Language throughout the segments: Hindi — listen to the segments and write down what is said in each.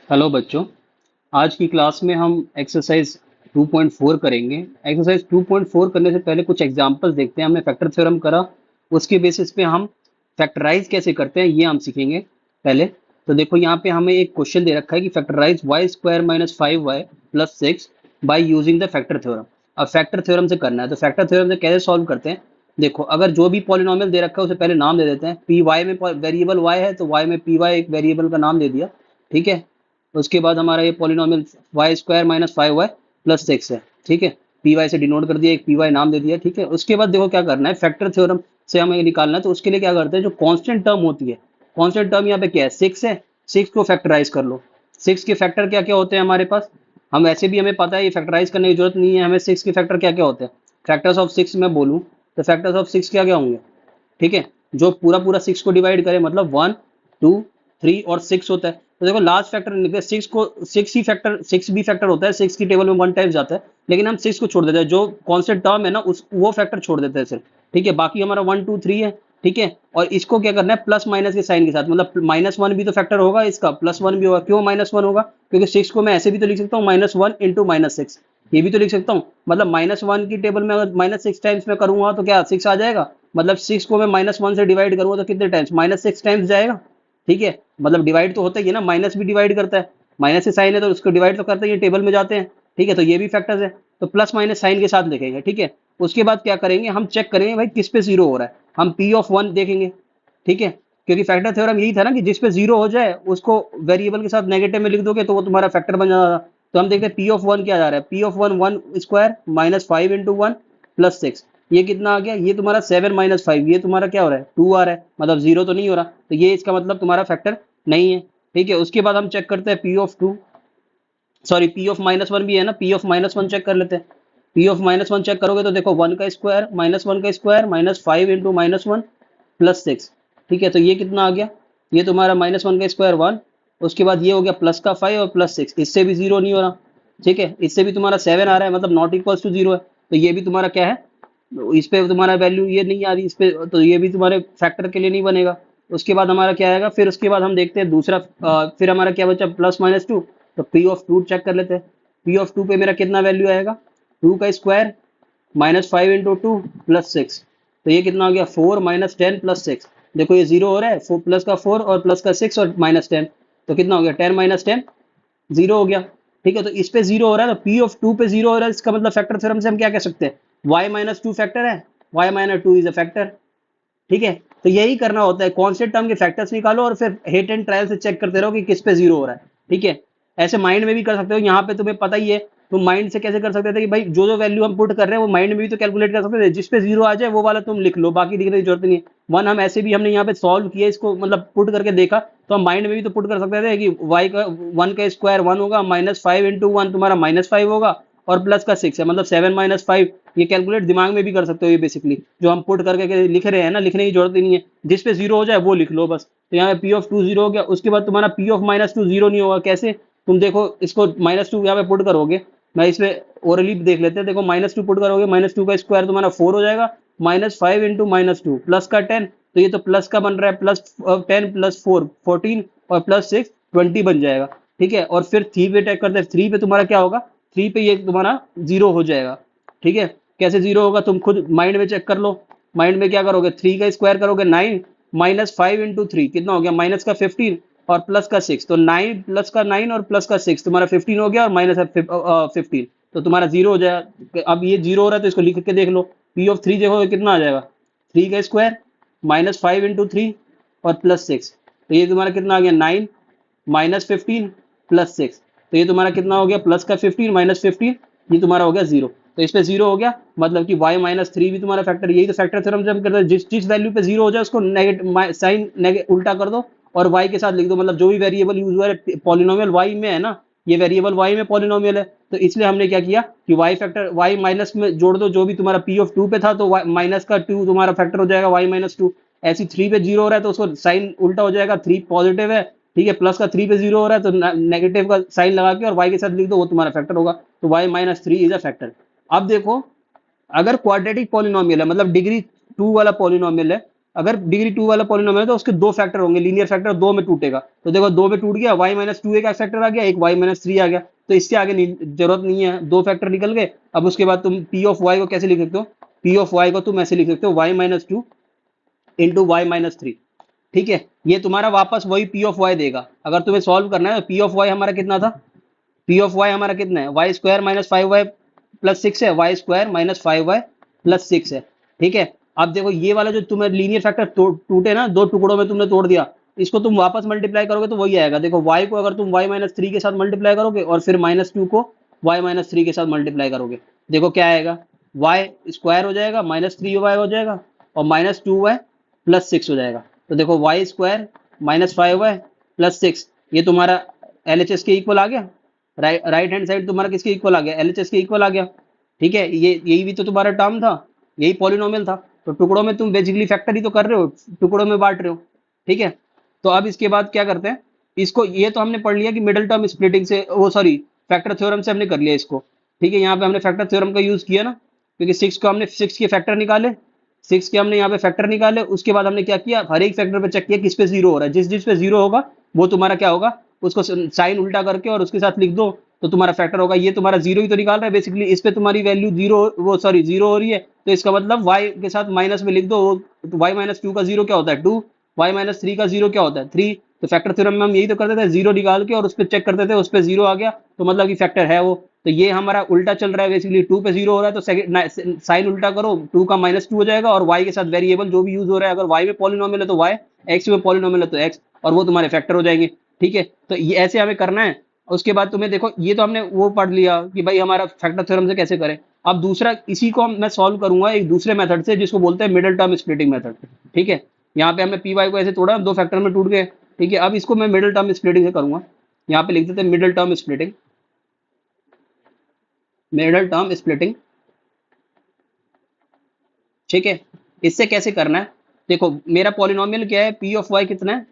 हेलो बच्चों। आज की क्लास में हम एक्सरसाइज 2.4 करेंगे। एक्सरसाइज 2.4 करने से पहले कुछ एग्जांपल्स देखते हैं। हमने फैक्टर थ्योरम करा, उसके बेसिस पे हम फैक्टराइज कैसे करते हैं ये हम सीखेंगे पहले। तो देखो यहाँ पे हमें एक क्वेश्चन दे रखा है कि factorise y square minus 5y plus 6 by using the factor theorem. अब फैक्टर थ्योरम से करना है, तो फैक्टर थ्योरम से कैसे सॉल्व करते हैं। देखो, अगर जो भी पॉलिनोमियल दे रखा है उसे पहले नाम दे देते हैं। पी वाई में वेरिएबल y है, तो y में पी वाई एक वेरिएबल का नाम दे दिया। ठीक है। उसके बाद हमारा ये polynomial y square minus 5y plus 6 है। ठीक है। पी वाई से डिनोट कर दिया, एक पी वाई नाम दे दिया। ठीक है। उसके बाद देखो क्या करना है, फैक्टर थ्योरम से हमें निकालना है। तो उसके लिए क्या करते हैं, जो कांस्टेंट टर्म होती है, कांस्टेंट टर्म यहाँ पे क्या है, 6 है। 6 को फैक्टराइज कर लो। 6 के फैक्टर क्या क्या होते हैं हमारे पास। हम वैसे भी हमें पता है, ये फैक्टराइज करने की जरूरत नहीं है हमें। 6 के फैक्टर क्या क्या होते हैं, फैक्टर्स ऑफ 6 में बोलूँ तो फैक्टर्स ऑफ 6 क्या क्या होंगे। ठीक है। जो पूरा पूरा 6 को डिवाइड करे, मतलब 1 2 3 और 6 होता है। तो देखो लास्ट फैक्टर निकले 6 को, 6 ही फैक्टर, 6 भी फैक्टर होता है। 6 की टेबल में 1 टाइम्स जाता है, लेकिन हम 6 को छोड़ देते हैं। जो कांस्टेंट टर्म है ना, उस वो फैक्टर छोड़ देते हैं सिर्फ। ठीक है। बाकी हमारा 1 2 3 है। ठीक है। और इसको क्या करना है, प्लस माइनस के साइन के साथ, मतलब -1 भी तो फैक्टर होगा इसका, +1 भी होगा। क्यों -1 होगा, क्योंकि 6 को मैं ऐसे भी तो लिख सकता हूँ -1 इंटू -6, ये भी तो लिख सकता हूँ। मतलब -1 की टेबल में अगर -6 टाइम्स में करूंगा तो क्या 6 आ जाएगा। मतलब 6 को मैं -1 से डिवाइड करूंगा तो कितने टाइम्स, -6 टाइम्स जाएगा। ठीक है। मतलब डिवाइड तो होता ही है ना, माइनस भी डिवाइड करता है। माइनस से साइन है तो उसको डिवाइड तो करता ही है, टेबल में जाते हैं। ठीक है। तो ये भी फैक्टर्स है, तो प्लस माइनस साइन के साथ लिखेंगे। ठीक है। उसके बाद क्या करेंगे, हम चेक करेंगे भाई किस पे जीरो हो रहा है। हम पी ऑफ 1 देखेंगे। ठीक है। क्योंकि फैक्टर थ्योरम यही था ना कि जिस पे जीरो हो जाए उसको वेरिएबल के साथ नेगेटिव में लिख दोगे तो वो तुम्हारा फैक्टर बन जाता। तो हम देखते हैं पी ऑफ 1 क्या जा रहा है, P of 1 1 square minus 5 into 1 plus 6। ये कितना आ गया, ये तुम्हारा 7 माइनस 5, ये तुम्हारा क्या हो रहा है, 2 आ रहा है। मतलब जीरो तो नहीं हो रहा, तो ये इसका मतलब तुम्हारा फैक्टर नहीं है। ठीक है। उसके बाद हम चेक करते हैं P of 2, sorry P of -1 भी है ना, पी ऑफ -1 चेक कर लेते हैं। पी ऑफ -1 चेक करोगे तो देखो 1 का स्क्वायर -1 का स्क्वायर -5 इंटू -1 प्लस 6। ठीक है। तो ये कितना आ गया, ये तुम्हारा -1 का स्क्वायर 1, उसके बाद ये हो गया प्लस का 5 और प्लस 6, इससे भी जीरो नहीं हो रहा। ठीक है। इससे भी तुम्हारा 7 आ रहा है, मतलब नॉट इक्वल्स टू जीरो है। तो ये भी तुम्हारा क्या है, इस पे तुम्हारा वैल्यू ये नहीं आ रही इस पे, तो ये भी तुम्हारे फैक्टर के लिए नहीं बनेगा। उसके बाद हमारा क्या आएगा, फिर उसके बाद हम देखते हैं दूसरा, फिर हमारा क्या बचा, +-2। तो पी ऑफ 2 चेक कर लेते हैं। पी ऑफ 2 पे मेरा कितना वैल्यू आएगा, 2 का स्क्वायर -5 इंटू 2 प्लस 6। तो ये कितना हो गया, 4 -10 प्लस 6। देखो ये जीरो हो रहा है, 4 प्लस का 4 और प्लस का 6 और -10, तो कितना हो गया, 10 -10 जीरो हो गया। ठीक है। तो इस पे जीरो हो रहा है, तो पी ऑफ 2 पे जीरो हो रहा है, इसका मतलब फैक्टर थ्योरम से हम क्या कह सकते हैं, y-2 फैक्टर है, y-2 इज अ फैक्टर। ठीक है। तो यही करना होता है, कांस्टेंट टर्म के फैक्टर्स निकालो और फिर हेट एंड ट्रायल से चेक करते रहो कि किस पे जीरो हो रहा है। ठीक है। ऐसे माइंड में भी कर सकते हो, यहाँ पे तुम्हें पता ही है। तुम माइंड से कैसे कर सकते थे कि भाई जो जो वैल्यू हम पुट कर रहे हैं वो माइंड में भी तो कैलकुलेट कर सकते थे, जिस पे जीरो आ जाए वो वाला तुम लिख लो, बाकी लिखने की जरूरत नहीं है। वन हम ऐसे भी हमने यहाँ पे सॉल्व किया, इसको मतलब पुट करके देखा, तो हम माइंड में भी तो पुट कर सकते थे कि वाई का 1 का स्क्वायर 1 होगा, -5 इंटू 1 तुम्हारा -5 होगा, और प्लस का 6 है, मतलब 7 -5। ये कैलकुलेट दिमाग में भी कर सकते हो। ये बेसिकली जो हम पुट करके लिख रहे हैं ना, लिखने की जरूरत ही नहीं है, जिस पे जीरो हो जाए वो लिख लो बस। तो यहाँ पे पी ऑफ 2 जीरो हो गया। उसके बाद तुम्हारा पी ऑफ -2 जीरो नहीं होगा, कैसे, तुम देखो इसको -2 यहाँ पे पुट करोगे। मैं इसमें ओरली देख लेते हैं। देखो -2 पुट करोगे, -2 का स्क्वायर तुम्हारा 4 हो जाएगा, -5 इंटू -2 प्लस का 10, तो ये तो प्लस का बन रहा है, +10 प्लस 4 14 और प्लस 6 20 बन जाएगा। ठीक है। और फिर 3 पे टैक करते हैं, 3 पे तुम्हारा क्या होगा, 3 पे ये तुम्हारा जीरो हो जाएगा। ठीक है। कैसे जीरो होगा तुम खुद माइंड में चेक कर लो। माइंड में क्या करोगे, 3 का स्क्वायर करोगे 9, -5 इंटू 3 कितना हो गया, माइनस का 15 और प्लस का 6, तो 9 प्लस का 9 और प्लस का 6 तुम्हारा 15 हो गया, और माइनस 15, तो तुम्हारा जीरो हो जाएगा। अब ये जीरो हो रहा है तो इसको लिख के देख लो। पी ऑफ 3 देखो कितना आ जाएगा, 3 का स्क्वायर -5 इंटू 3 और प्लस 6, तो ये तुम्हारा कितना आ गया, 9 -15 प्लस 6, तो ये तुम्हारा कितना हो गया, प्लस का 15 -15, ये तुम्हारा हो गया जीरो। तो इस पे जीरो हो गया, मतलब कि y-3 भी तुम्हारा फैक्टर। यही तो फैक्टर थ्योरम जब करते हैं, जिस जिस वैल्यू पे जीरो हो जाए उसको नेगेटिव साइन उल्टा कर दो और y के साथ लिख दो। मतलब जो भी वेरिएबल यूज हुआ है, पॉलिनोमियल y में है ना, ये वेरिएबल y में पॉलिनोमियल है, तो इसलिए हमने क्या किया कि y फैक्टर y माइनस में जोड़ दो, जो भी तुम्हारा p ऑफ 2 पे था, तो माइनस का 2 तुम्हारा फैक्टर हो जाएगा y-2। ऐसी 3 पे जीरो हो रहा है तो उसको साइन उल्टा हो जाएगा, 3 पॉजिटिव है। ठीक है। प्लस का 3 पे जीरो हो रहा है तो नेगेटिव का साइन लगा के और y के साथ लिख दो, वो तुम्हारा फैक्टर होगा। तो y-3 इज अ फैक्टर। अब देखो, अगर क्वाड्रेटिक पॉलिनोमियल है, मतलब डिग्री 2 वाला पॉलिनोमियल है, अगर डिग्री 2 वाला पॉलिनोमियल है तो उसके दो फैक्टर होंगे, लीनियर फैक्टर दो में टूटेगा। तो देखो दो में टूट गया, y माइनस टू एक फैक्टर आ गया, एक y माइनस थ्री आ गया, तो इससे आगे जरूरत नहीं है, दो फैक्टर निकल गए। अब उसके बाद तुम p ऑफ y को कैसे लिख सकते हो, p ऑफ y को तुम ऐसे लिख सकते हो y minus two into y minus three. ठीक है, ये तुम्हारा वापस वही p ऑफ y देगा। अगर तुम्हें सॉल्व करना है तो p ऑफ y हमारा कितना था, p ऑफ y हमारा कितना है, Y square minus five Y plus six है, Y square minus five Y plus six है। ठीक है, अब देखो ये वाला जो तुम्हें लीनियर फैक्टर टूटे ना, दो टुकड़ों में तुमने तोड़ दिया, इसको तुम वापस मल्टीप्लाई करोगे तो वही आएगा। देखो y को अगर तुम y माइनस थ्री के साथ मल्टीप्लाई करोगे और फिर माइनस टू को y माइनस थ्री के साथ मल्टीप्लाई करोगे, देखो क्या आएगा, y स्क्वायर हो जाएगा, माइनस थ्री वाई हो जाएगा, और minus two y plus six हो जाएगा। तो देखो y square minus five Y plus six, ये तुम्हारा LHS के इक्वल आ गया। राइट हैंड साइड तुम्हारा किसके इक्वल आ गया, LHS के इक्वल आ गया। ठीक है, ये यही भी तो तुम्हारा टर्म था, यही पॉलिनोमियल था। तो टुकड़ों में तुम बेसिकली फैक्टर ही तो कर रहे हो, टुकड़ों में बांट रहे हो। ठीक है, तो अब इसके बाद क्या करते हैं, इसको ये तो हमने पढ़ लिया कि मिडिल टर्म स्प्लिटिंग से, वो सॉरी फैक्टर थ्योरम से हमने कर लिया इसको। ठीक है, यहाँ पे हमने फैक्टर थ्योरम का यूज किया ना, क्योंकि सिक्स को हमने सिक्स के फैक्टर निकाले, सिक्स के हमने यहाँ पे फैक्टर निकाले। उसके बाद हमने क्या किया, हर एक फैक्टर पे चेक किया किस पे जीरो हो रहा है, जिस जिस पे जीरो होगा वो तुम्हारा क्या होगा, उसको साइन उल्टा करके और उसके साथ लिख दो तो तुम्हारा फैक्टर होगा। ये तुम्हारा जीरो ही तो निकाल रहा है बेसिकली, इस पे तुम्हारी वैल्यू जीरो, वो सॉरी जीरो हो रही है, तो इसका मतलब y के साथ माइनस में लिख दो। तो y माइनस टू का जीरो क्या होता है, टू, y माइनस थ्री का जीरो क्या होता है, थ्री। तो फैक्टर थ्योरम में हम यही तो करते थे, जीरो निकाल के और उस पर चेक करते थे, उस पर जीरो आ गया तो मतलब कि फैक्टर है वो। तो ये हमारा उल्टा चल रहा है बेसिकली, टू पे जीरो हो रहा है तो साइन उल्टा करो, टू का माइनस टू हो जाएगा, और y के साथ वेरिएबल जो भी यूज हो रहा है, अगर y में पॉलिनोमियल है तो y, x में पॉलिनोमियल है तो x, और वो तुम्हारे फैक्टर हो जाएंगे। ठीक है, तो ये ऐसे हमें करना है। उसके बाद तुम्हें देखो ये तो हमने वो पढ़ लिया कि भाई हमारा फैक्टर थ्योरम से कैसे करें। अब दूसरा इसी को मैं सॉल्व करूंगा एक दूसरे मेथड से, जिसको बोलते हैं मिडिल टर्म स्प्लिटिंग मेथड। ठीक है, यहाँ पे हमने पी वाई को ऐसे तोड़ा, दो फैक्टर में टूट गए। ठीक है, अब इसको मैं मिडिल टर्म स्प्लिटिंग से करूंगा। यहाँ पे लिख देते हैं middle term splitting, middle term splitting. ठीक है, इससे कैसे करना है, देखो मेरा पॉलिनोमियल क्या है, पी ऑफ वाई कितना है,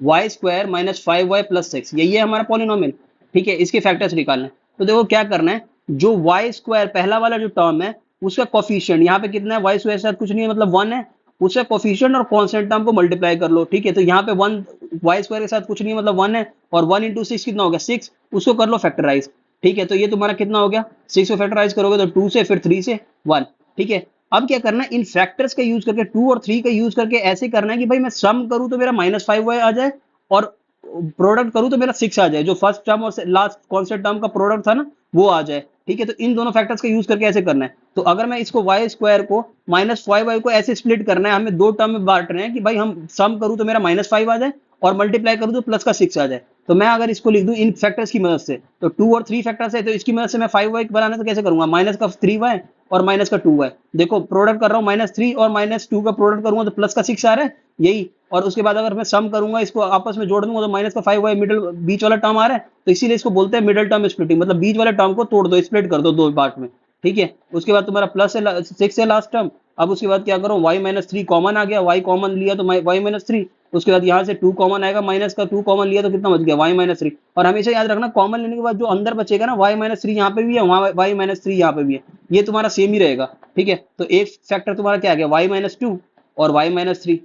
Y square minus five Y plus six, यही है हमारा पॉलिनोमियल। ठीक है, इसके फैक्टर्स निकालना है। तो देखो क्या करना है, जो वाई स्क्वायर पहला वाला जो टर्म है उसका कोफिशिएंट यहाँ पे कितना है, वाई स्क्वायर के साथ कुछ नहीं है मतलब वन है, उसका कोफिशिएंट और कांस्टेंट टर्म को मल्टीप्लाई कर लो। ठीक है, तो यहाँ पे वन, वाई स्क्वायर के साथ कुछ नहीं है मतलब वन है, और वन इंटू सिक्स कितना हो गया, सिक्स, उसको कर लो फैक्टराइज। ठीक है, तो ये तुम्हारा कितना हो गया, सिक्स को फैक्टराइज करोगे तो टू से, फिर थ्री से, वन। ठीक है, अब क्या करना है, इन फैक्टर्स का यूज करके, टू और थ्री का यूज करके ऐसे करना है कि भाई मैं सम करूं तो मेरा माइनस फाइव आ जाए, और प्रोडक्ट करूं तो मेरा सिक्स आ जाए, जो फर्स्ट टर्म और लास्ट कॉन्स्टेंट टर्म का प्रोडक्ट था ना वो आ जाए। ठीक है, तो इन दोनों फैक्टर्स का यूज करके ऐसे करना है। तो अगर मैं इसको वाई स्क्वायर को माइनस फाइव वाई को ऐसे स्प्लिट करना है, हमें दो टर्म में बांट रहे हैं कि भाई हम सम करूं तो मेरा माइनस फाइव आ जाए, और मल्टीप्लाई करूं तो प्लस का सिक्स आ जाए। तो मैं अगर इसको लिख दूं इन फैक्टर्स की मदद से, तो टू और थ्री फैक्टर्स है, तो इसकी मदद से मैं फाइव वाई बनाना तो कैसे करूंगा, माइनस का थ्री वाई और माइनस का टू वाई। देखो प्रोडक्ट कर रहा हूँ, माइनस थ्री और माइनस टू का प्रोडक्ट करूंगा तो प्लस का सिक्स आ रहा है यही, और उसके बाद अगर मैं सम करूंगा इसको आपस में जोड़ दूंगा तो माइनस का फाइव वाई मिडिल बीच वाला टर्म आ रहा है, तो इसीलिए इसको बोलते हैं मिडिल टर्म स्प्लिटिंग, मतलब बीच वाले टर्म को तोड़ दो, स्प्लिट कर दो दो पार्ट में। ठीक है, उसके बाद तुम्हारा प्लस है सिक्स है लास्ट टर्म। अब उसके बाद क्या करो, y माइनस थ्री कॉमन आ गया, y कॉमन लिया तो y माइनस थ्री, उसके बाद यहाँ से टू कॉमन आएगा, माइनस का टू कॉमन लिया तो कितना बच गया, y माइनस थ्री। और हमेशा याद रखना कॉमन लेने के बाद जो अंदर बचेगा ना, y माइनस थ्री यहाँ पे भी है, वहाँ y माइनस थ्री यहाँ पे भी है, ये तुम्हारा सेम ही रहेगा। ठीक है, तो एक फैक्टर तुम्हारा क्या आ गया, y माइनस टू और y माइनस थ्री।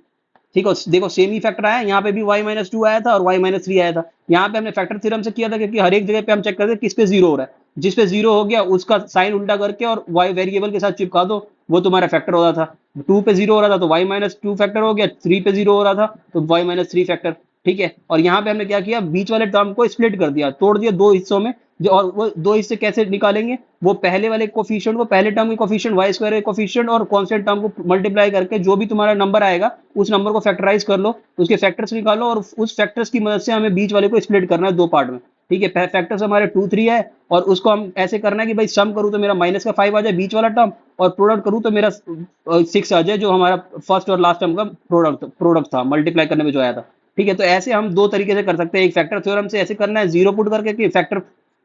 ठीक है, देखो सेम ही फैक्टर आया, यहाँ पे भी y माइनस टू आया था और y माइनस थ्री आया था। यहाँ पे हमने फैक्टर थ्योरम से किया था, क्योंकि हर एक जगह पे हम चेक करते हैं किस पे जीरो हो रहा है, जिस पे जीरो हो गया उसका साइन उल्टा करके और y वेरिएबल के साथ चिपका दो, वो तुम्हारा फैक्टर हो रहा था। टू पे जीरो हो रहा था तो y माइनस टू फैक्टर हो गया, थ्री पे जीरो हो रहा था तो y माइनस थ्री फैक्टर। ठीक है, और यहाँ पे हमने क्या किया, बीच वाले टर्म को स्प्लिट कर दिया, तोड़ दिया दो हिस्सों में। जो और वो दो हिस्से कैसे निकालेंगे, वो पहले वाले कोफिशिएंट को, पहले टर्म के कोफिशिएंट वाई स्क्वायर के कोफिशिएंट और कांस्टेंट टर्म को मल्टीप्लाई करके जो भी तुम्हारा नंबर आएगा उस नंबर को फैक्टराइज कर लो, उसके फैक्टर्स निकालो, और उस फैक्टर्स की मदद से हमें बीच वाले को स्प्लिट करना है दो पार्ट में। ठीक है, फैक्टर्स हमारे टू थ्री है, और उसको हम ऐसे करना है कि भाई सम करूँ तो मेरा माइनस का फाइव आ जाए बीच वाला टर्म, और प्रोडक्ट करूँ तो मेरा सिक्स आ जाए, जो हमारा फर्स्ट और लास्ट टर्म का प्रोडक्ट था मल्टीप्लाई करने में जो आया था। ठीक है, तो ऐसे हम दो तरीके से कर सकते हैं, एक फैक्टर थ्योरम से ऐसे करना है जीरो पुट करके कि फैक्टर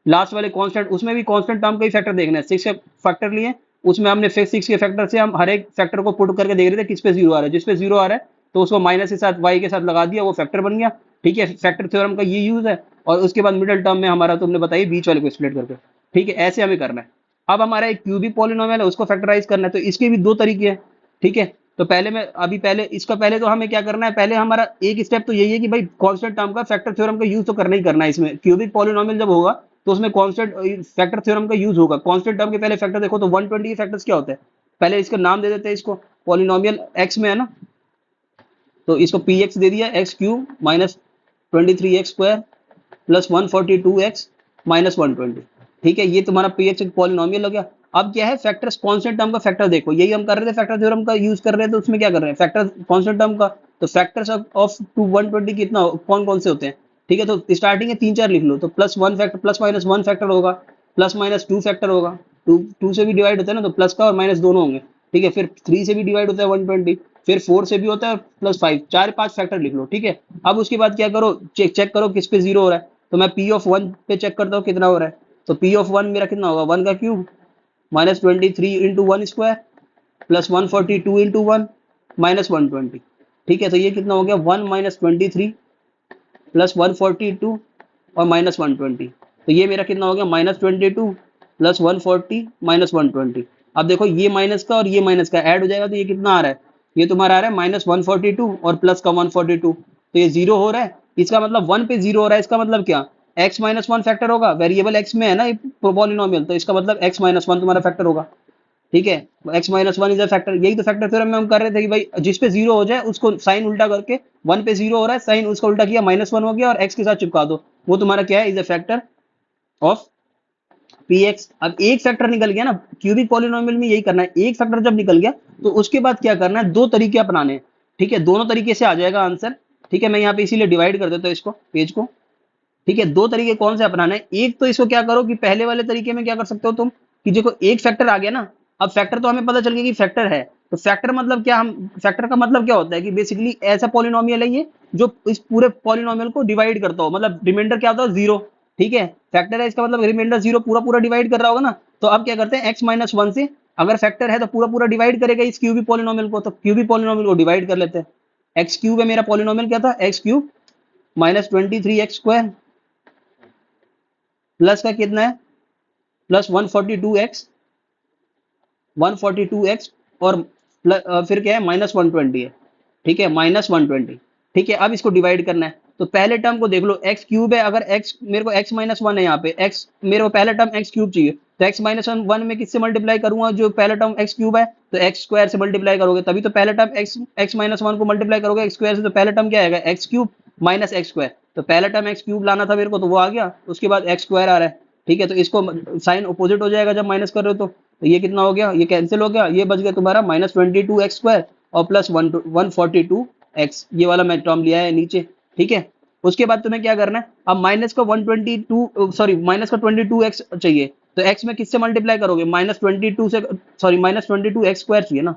लास्ट वाले कांस्टेंट, उसमें भी कांस्टेंट टर्म का ही फैक्टर देखना है, सिक्स के फैक्टर लिए, उसमें हमने फिर सिक्स के फैक्टर से हम हर एक फैक्टर को पुट करके देख रहे थे किस पे जीरो आ रहा है, जिस पे जीरो आ रहा है तो उसको माइनस के साथ वाई के साथ लगा दिया, वो फैक्टर बन गया। ठीक है, फैक्टर थ्योरम का ये यूज है। और उसके बाद मिडिल टर्म में हमारा तुमने बताइए बीच वाले को स्प्लिट करके। ठीक है, ऐसे हमें करना है। अब हमारा एक क्यूबिक पॉलिनोमियल है, उसको फैक्टराइज करना है, तो इसके भी दो तरीके हैं। ठीक है, तो पहले इसका पहले तो हमें क्या करना है, पहले हमारा एक स्टेप तो यही है कि भाई कांस्टेंट टर्म का फैक्टर थ्योरम का यूज तो करना ही करना है। इसमें क्यूबिक पॉलिनोमियल जब होगा तो उसमें कांस्टेंट फैक्टर थ्योरम का यूज होगा। कांस्टेंट टर्म के पहले फैक्टर देखो तो 120 के फैक्टर्स क्या होते हैं, पहले इसका नाम दे देते हैं, इसको पॉलिनोमियल एक्स में है ना, तो इसको पी एक्स दे दिया, x cube minus 23x² plus 142x minus 120। ठीक है, ये तुम्हारा पी एक्स पॉलिनोमियल हो गया। अब क्या है, फैक्टर्स कांस्टेंट टर्म का फैक्टर देखो, यही हम कर रहे थे, फैक्टर थ्योरम का यूज कर रहे थे, तो उसमें क्या कर रहे हैं, फैक्टर कांस्टेंट टर्म का। तो फैक्टर्स ऑफ टू 120 कितना कौन कौन से होते हैं। ठीक है, तो स्टार्टिंग है 3 4 लिख लो, तो plus 1 factor, plus minus 1 factor होगा, प्लस माइनस 2 फैक्टर होगा, 2 से भी डिवाइड होता है ना, तो प्लस का और माइनस दोनों होंगे। ठीक है, फिर 3 से भी डिवाइड होता है 120, फिर 4 से भी होता है, प्लस 5, 4 5 फैक्टर लिख लो। ठीक है, अब उसके बाद क्या करो, चेक करो किस पे जीरो हो रहा है, तो मैं पी ऑफ 1 पे चेक करता हूँ कितना हो रहा है, तो पी ऑफ 1 मेरा कितना होगा, 1 का cube minus 23 into 1 square plus 142 into 1 minus 120। ठीक है, तो ये कितना हो गया, 1 माइनस 23 प्लस 142 और माइनस 120। तो ये मेरा कितना हो गया, माइनस 22 प्लस 140 माइनस 120। अब देखो ये माइनस का और ये माइनस का ऐड हो जाएगा, तो ये कितना आ रहा है, ये तुम्हारा आ रहा है माइनस 142 और प्लस का 142, तो ये जीरो हो रहा है। इसका मतलब 1 पे जीरो हो रहा है, इसका मतलब क्या, x माइनस 1 फैक्टर होगा, वेरिएबल x में है ना पॉलिनोमियल, तो इसका मतलब x माइनस 1 तुम्हारा फैक्टर होगा। ठीक है, x minus 1 is a factor, यही तो फैक्टर थ्योरम में हम कर रहे थे कि भाई जिस पे जीरो हो जाए उसको साइन उल्टा करके, 1 पे जीरो हो रहा है, साइन उसका उल्टा किया, माइनस 1 हो गया और x के साथ चिपका दो, वो तुम्हारा क्या है, is a factor of P x. अब एक फैक्टर निकल गया ना, क्यूबिक पॉलिनोमियल में यही करना है, एक फैक्टर जब निकल गया तो उसके बाद क्या करना है, दो तरीके अपनाने हैं। ठीक है, दोनों तरीके से आ जाएगा आंसर। ठीक है, मैं यहाँ पे इसीलिए डिवाइड कर देता हूँ इसको, पेज को। ठीक है, दो तरीके कौन से अपनाने हैं, एक तो इसको क्या करो कि पहले वाले तरीके में क्या कर सकते हो तुम, कि देखो एक फैक्टर आ गया ना, अब फैक्टर तो हमें पता चल गया कि फैक्टर है, तो फैक्टर मतलब क्या, हम फैक्टर का मतलब क्या होता है कि बेसिकली ऐसा पॉलिनोमियल है ये जो इस पूरे पॉलिनोमियल को डिवाइड करता हो, मतलब रिमाइंडर क्या होता है, जीरो। ठीक है, फैक्टर है, इसका मतलब रिमाइंडर जीरो पूरा पूरा डिवाइड कर रहा होगा ना। तो अब क्या करते हैं, एक्स माइनस 1 से अगर फैक्टर है तो पूरा पूरा डिवाइड करेगा इस क्यूबी पॉलिनोमियल को, तो क्यूबी पॉलिनोमियल को डिवाइड कर लेते हैं। एक्स क्यूब है मेरा पॉलिनोमियल, क्या था, x cube minus 23x² plus का कितना है, प्लस 142x और फिर क्या है, माइनस 120 है। ठीक है, माइनस 120। ठीक है, अब इसको डिवाइड करना है, तो पहले टर्म को देख लो, एक्स क्यूब है, अगर एक्स मेरे को एक्स माइनस 1 है, यहाँ पे एक्स मेरे को पहला टर्म एक्स क्यूब चाहिए, तो एक्स माइनस 1 में किससे मल्टीप्लाई करूंगा, जो पहला टर्म एक्स क्यूब है, तो एक्स स्क्वायर से मल्टीप्लाई करोगे, तभी तो पहला टर्म एक्स माइनस 1 को मल्टीप्लाई करोगे एक्स स्क्वायर से, तो पहला टर्म क्या आएगा, x cube minus x square, तो पहला टर्म एक्स क्यूब लाना था मेरे को, तो वो आ गया, उसके बाद एक्स स्क्वायर आ रहा है। ठीक है, तो इसको साइन अपोजिट हो जाएगा जब माइनस कर रहे हो, तो ये कितना हो गया, ये कैंसिल हो गया, ये बच गया तुम्हारा माइनस 22x² और प्लस 142x, ये वाला मैं टर्म लिया है नीचे। ठीक है, उसके बाद तुम्हें क्या करना है, अब माइनस का 122 सॉरी माइनस का 22x चाहिए, तो x में किससे मल्टीप्लाई करोगे, माइनस 22 से, सॉरी माइनस 22x² चाहिए ना,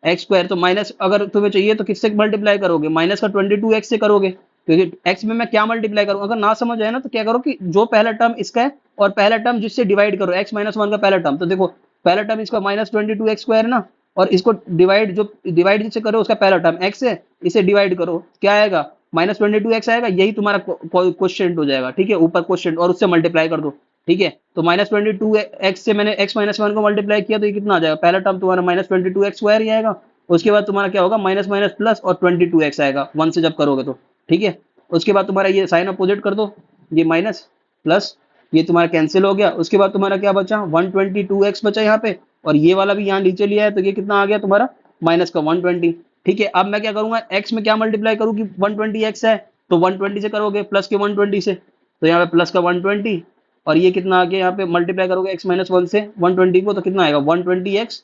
एक्स स्क्वायर, तो माइनस अगर तुम्हें चाहिए तो किससे मल्टीप्लाई करोगे, माइनस का 22x से करोगे, क्योंकि x में मैं क्या मल्टीप्लाई करूँ, अगर ना समझ आए ना तो क्या करो कि जो पहला टर्म इसका है और पहला टर्म जिससे डिवाइड करो, x माइनस 1 का पहला टर्म, तो देखो पहला टर्म इसका माइनस 22x² है ना, और इसको डिवाइड, जो डिवाइड जिससे करो उसका पहला टर्म x है, इसे डिवाइड करो, क्या आएगा, माइनस 22x आएगा, यही तुम्हारा क्वेश्चन हो जाएगा। ठीक है, ऊपर क्वेश्चन और उससे मल्टीप्लाई कर दो। ठीक है, तो माइनस 22x से मैंने x माइनस 1 को मल्टीप्लाई किया, तो ये कितना आ जाएगा, पहला टर्म तुम्हारा माइनस 22x² ही आएगा, उसके बाद तुम्हारा क्या होगा, माइनस माइनस प्लस और 22x आएगा 1 से जब करोगे तो। ठीक है, उसके बाद तुम्हारा ये साइन अपोजिट कर दो, ये माइनस प्लस, ये तुम्हारा कैंसिल हो गया, उसके बाद तुम्हारा क्या बचा, 122x बचा यहाँ पे, और ये वाला भी यहाँ नीचे लिया है, तो ये कितना आ गया तुम्हारा, माइनस का 120। ठीक है, अब मैं क्या करूंगा, x में क्या मल्टीप्लाई करूँ कि 120x है, तो 120 से करोगे, प्लस के 120 से, तो यहाँ पे प्लस का 120, और ये कितना आ गया, यहाँ पे मल्टीप्लाई करोगे x माइनस 1 से 120 को, तो कितना आएगा 120x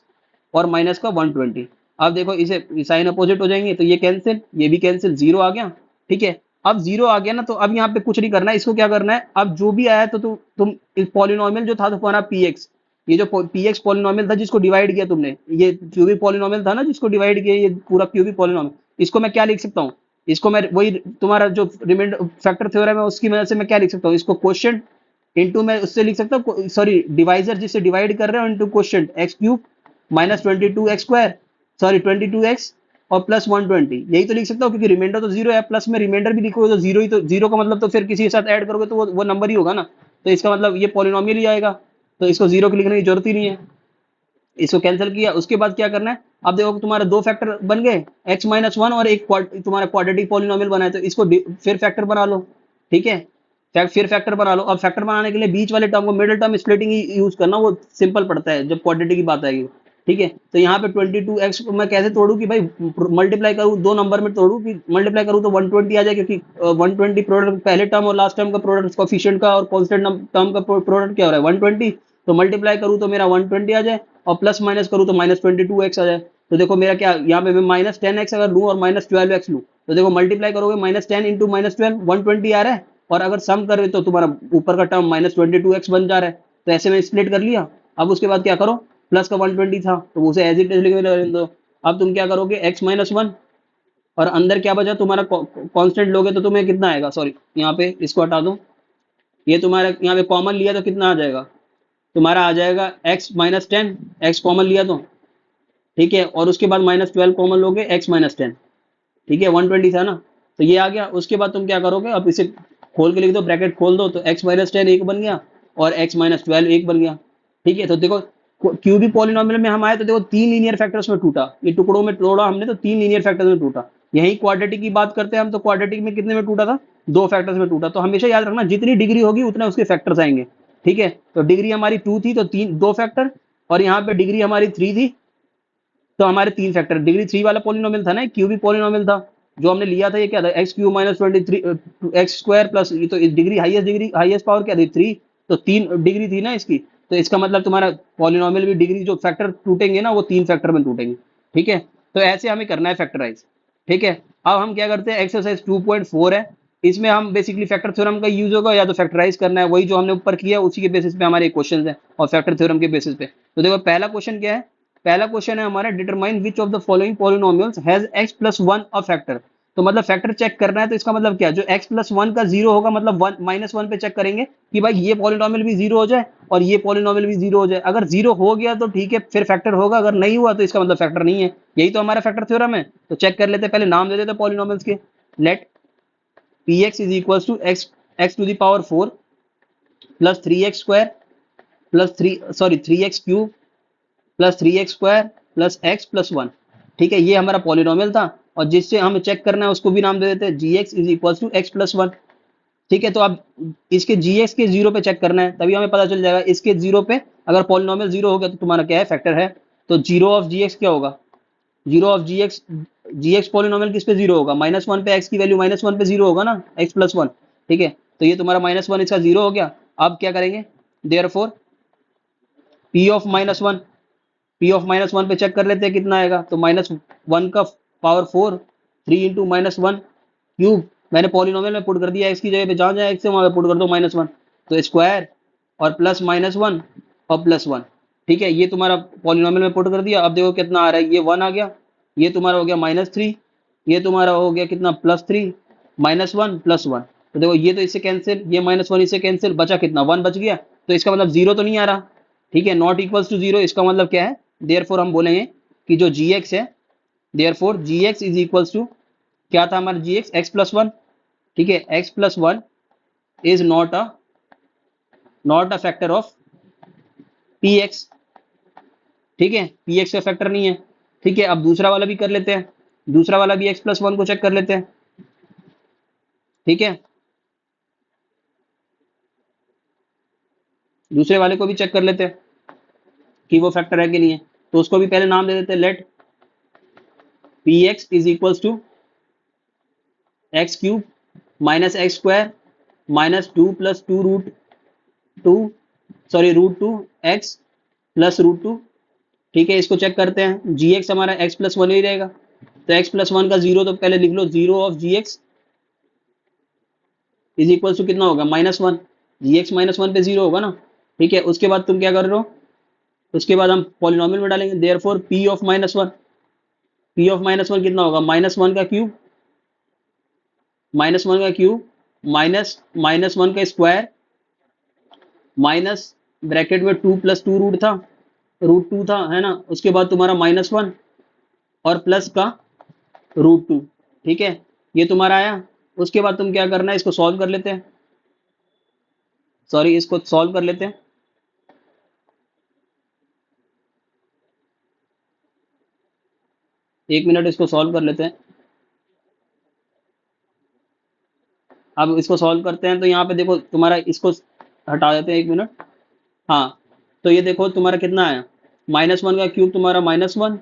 और माइनस का 120। अब देखो इसे साइन अपोजिट हो जाएंगे, तो ये कैंसिल, ये भी कैंसिल, जीरो आ गया। ठीक है, अब जीरो आ गया ना, तो अब यहाँ पे कुछ नहीं करना है, इसको क्या करना है, अब जो भी आया तो तुम इस पॉलिनोमियल जो था तुम्हारा पी एक्स, ये जो पी एक्स पॉलिनोमियल था जिसको डिवाइड किया तुमने, ये क्यूबिक पॉलिनोमियल था ना जिसको डिवाइड किया, ये पूरा क्यूबिक पॉलिनोमियल, इसको मैं क्या लिख सकता हूँ, इसको मैं वही तुम्हारा जो रिमाइंडर फैक्टर थ्योरम है उसकी मदद से मैं क्या लिख सकता हूँ, इसको क्वोशिएंट इंटू, मैं उससे लिख सकता हूँ, सॉरी डिवाइजर जिससे डिवाइड कर रहे हो, into quotient x cube minus 22x², sorry 22x और प्लस 120, यही तो लिख सकता हूँ, क्योंकि रिमाइंडर तो जीरो है, प्लस में रिमाइंडर भी लिखोगे तो जीरो ही, तो जीरो का मतलब तो फिर किसी के साथ ऐड करोगे तो वो नंबर ही होगा ना, तो इसका मतलब ये पॉलिनोमियल ही आएगा, तो इसको जीरो के लिखने की जरूरत ही नहीं है। इसको कैंसिल किया, उसके बाद क्या करना है, अब देखो तुम्हारे दो फैक्टर बन गए, x माइनस वन और एक तुम्हारा क्वाड्रेटिक पॉलिनोमियल बना है, तो इसको फिर फैक्टर बना लो। ठीक है, फिर फैक्टर बना लो। अब फैक्टर बनाने के लिए बीच वाले टर्म को मिडिल टर्म स्प्लिटिंग यूज करना, वो सिंपल पड़ता है जब क्वाड्रेटिक की बात आएगी। ठीक है, तो यहाँ पे 22x को मैं कैसे तोड़ू कि भाई मल्टीप्लाई करूँ, दो नंबर में तोड़ू कि मल्टीप्लाई करूँ तो 120 आ जाए, क्योंकि 120 प्रोडक्ट पहले टर्म और लास्ट टर्म का प्रोडक्ट कोफिशिएंट का और कांस्टेंट टर्म का प्रोडक्ट क्या हो रहा है 120, तो मल्टीप्लाई करूँ तो मेरा 120 आ जाए और प्लस माइनस करूँ तो -22x आ जाए। तो देखो मेरा क्या यहाँ पे मैं -10x अगर लूँ और -12x लूँ, तो देखो मल्टीप्लाई करोगे -10 इंटू -12 120 आ रहा है, और अगर सम कर रहे तो तुम्हारा ऊपर का टर्म -22x बन जा रहा है। तो ऐसे में स्प्लिट कर लिया। अब उसके बाद क्या करो, प्लस का 120 था तो उसे एज इट इज लिख दो। अब तुम क्या करोगे, x माइनस वन और अंदर क्या बचा तुम्हारा, कांस्टेंट लोगे तो तुम्हें कितना आएगा, सॉरी यहाँ पे इसको हटा दो, ये तुम्हारा यहाँ पे कॉमन लिया तो कितना आ जाएगा, तुम्हारा आ जाएगा x-10, x कॉमन लिया तो। ठीक है, और उसके बाद -12 कॉमन लोगे, x-10। ठीक है, 120 था ना, तो ये आ गया। उसके बाद तुम क्या करोगे, अब इसे खोल के लिख दो, ब्रैकेट खोल दो, तो x-10 एक बन गया और x-12 एक बन गया। ठीक है, तो देखो क्यूबिक पॉलिनोमियल में हम आए तो देखो तीन लीनियर फैक्टर्स में टूटा, ये टुकड़ों में तोड़ा हमने तो तीन लीनियर फैक्टर्स में टूटा। यही क्वाड्रेटिक की बात करते हैं हम, तो क्वाड्रेटिक में कितने में टूटा था, दो फैक्टर्स में टूटा। तो हमेशा याद रखना जितनी डिग्री होगी उतने उसके फैक्टर्स आएंगे। ठीक है, तो डिग्री हमारी 2 थी तो तीन दो फैक्टर, और यहाँ पे डिग्री हमारी 3 थी तो हमारे तीन फैक्टर। डिग्री 3 वाला पॉलिनोमियल था ना, क्यूबिक पॉलिनोमियल था जो हमने लिया था, ये क्या था, x³ -23 एक्स स्क्वायर प्लस, ये तो डिग्री हाईएस्ट पावर क्या थी 3, तो तीन डिग्री थी ना इसकी। तो इसका मतलब तुम्हारा पॉलिनोमियल भी डिग्री जो फैक्टर टूटेंगे ना वो तीन फैक्टर में टूटेंगे। ठीक है, तो ऐसे हमें करना है फैक्टराइज। ठीक है, अब हम क्या करते हैं, एक्सरसाइज 2.4 है, इसमें हम बेसिकली फैक्टर थ्योरम का यूज होगा, या तो फैक्टराइज करना है, वही जो हमने ऊपर किया उसी के बेसिस पे हमारे क्वेश्चन है, और फैक्टर थ्योरम के बेसिस पे। तो देखो पहला क्वेश्चन क्या है, पहला क्वेश्चन है हमारा, determine which of the following polynomials has x plus one a factor. तो मतलब फैक्टर चेक करना है, तो इसका मतलब क्या, जो x प्लस वन का जीरो होगा, मतलब -1 पे चेक करेंगे कि भाई ये पॉलिनोमियल भी जीरो हो जाए और ये पॉलिनोमियल भी जीरो हो जाए। अगर जीरो हो गया तो ठीक है, फिर फैक्टर होगा, अगर नहीं हुआ तो इसका मतलब फैक्टर नहीं है। यही तो हमारा फैक्टर थ्योरम है। तो चेक कर लेते हैं, पहले नाम दे देते पॉलिनोमियल्स के। Let px is equal to x to the power 4 plus 3x square plus 3x cube plus 3x square plus x plus one. ठीक है, ये हमारा पॉलिनोमियल था, और जिससे हमें चेक करना है उसको भी नाम दे देते हैं gx is equal to x plus one. ठीक है, तो अब इसके gx के जीरो पे चेक करना है, तभी हमें पता चल जाएगा इसके जीरो पे। अगर पॉलिनोमियल जीरो हो गया तो तुम्हारा क्या है, फैक्टर है। तो जीरो ऑफ gx क्या होगा, जीरो ऑफ gx पॉलिनोमियल किस पे जीरो होगा, -1 पे x की वैल्यू -1 पे जीरो होगा ना, x प्लस वन। ठीक है, तो ये तुम्हारा -1 इसका जीरो हो गया। अब क्या करेंगे, therefore p of -1, p of -1 पे चेक कर लेते हैं कितना आएगा, तो -1 का पावर 4, 3 इंटू -1 क्यूब, मैंने पॉलिनोमियल में पुट कर दिया, x की जगह पे जहाँ जहाँ x है वहाँ पे पुट कर दो -1, तो स्क्वायर और प्लस -1 और प्लस 1। ठीक है, ये तुम्हारा पॉलिनोमियल में पुट कर दिया। अब देखो कितना आ रहा है, ये 1 आ गया, ये तुम्हारा हो गया -3, ये तुम्हारा हो गया कितना +3, -1 प्लस 1। तो देखो ये तो इससे कैंसिल, ये -1 इससे कैंसिल, बचा कितना 1 बच गया। तो इसका मतलब जीरो तो नहीं आ रहा। ठीक है, नॉट इक्वल्स टू जीरो, इसका मतलब क्या है, देयरफॉर हम बोलेंगे कि जो gx है, therefore gx is equals to, क्या था हमारा gx, x प्लस वन। ठीक है, x plus one is not a factor of px। ठीक है, px का फैक्टर नहीं है। ठीक है, अब दूसरा वाला भी कर लेते हैं, दूसरा वाला भी x प्लस वन को चेक कर लेते हैं। ठीक है, दूसरे वाले को भी चेक कर लेते हैं कि वो फैक्टर है कि नहीं है। तो उसको भी पहले नाम दे देते हैं, let px is equals to x cube minus x square -2 plus two root two, sorry √2 x plus √2। ठीक है, इसको चेक करते हैं, gx हमारा x प्लस वन ही रहेगा, तो x प्लस वन का जीरो तो पहले लिख लो, zero of gx is equal to कितना होगा -1, gx -1 पे जीरो होगा ना। ठीक है, उसके बाद तुम क्या कर रहे हो, उसके बाद हम पॉलिनोमियल में डालेंगे, therefore p of -1, p of -1 कितना होगा, -1 का क्यूब, -1 का क्यूब माइनस -1 का स्क्वायर माइनस ब्रैकेट में 2 प्लस टू √2 था है ना, उसके बाद तुम्हारा -1 और प्लस का √2। ठीक है, ये तुम्हारा आया। उसके बाद तुम क्या करना है, इसको सॉल्व कर लेते हैं, सॉरी इसको सॉल्व कर लेते हैं। एक मिनट इसको सॉल्व कर लेते हैं। अब इसको सॉल्व करते हैं तो यहाँ पे देखो तुम्हारा, इसको हटा देते हैं, एक मिनट। हाँ, तो ये देखो तुम्हारा कितना आया, -1 का क्यूब तुम्हारा -1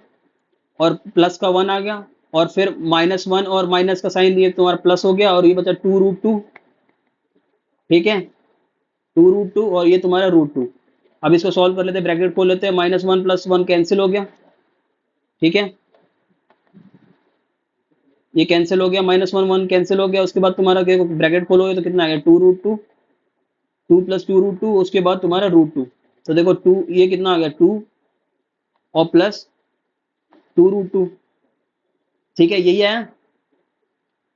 और प्लस का 1 आ गया, और फिर -1 और माइनस का साइन दिए तुम्हारा प्लस हो गया, और ये बचा 2√2। ठीक है, 2√2 और ये तुम्हारा √2। अब इसको सॉल्व कर लेते हैं, ब्रैकेट खोल लेते हैं, -1 + 1 कैंसिल हो गया। ठीक है, ये कैंसिल हो गया, -1 1 कैंसिल हो गया। उसके बाद तुम्हारा ब्रैकेट खोलोगे तो कितना आ गया, 2√2, 2 + 2√2, उसके बाद तुम्हारा √2। तो देखो 2, ये कितना आ गया 2 और प्लस 2√2। ठीक है, यही आया।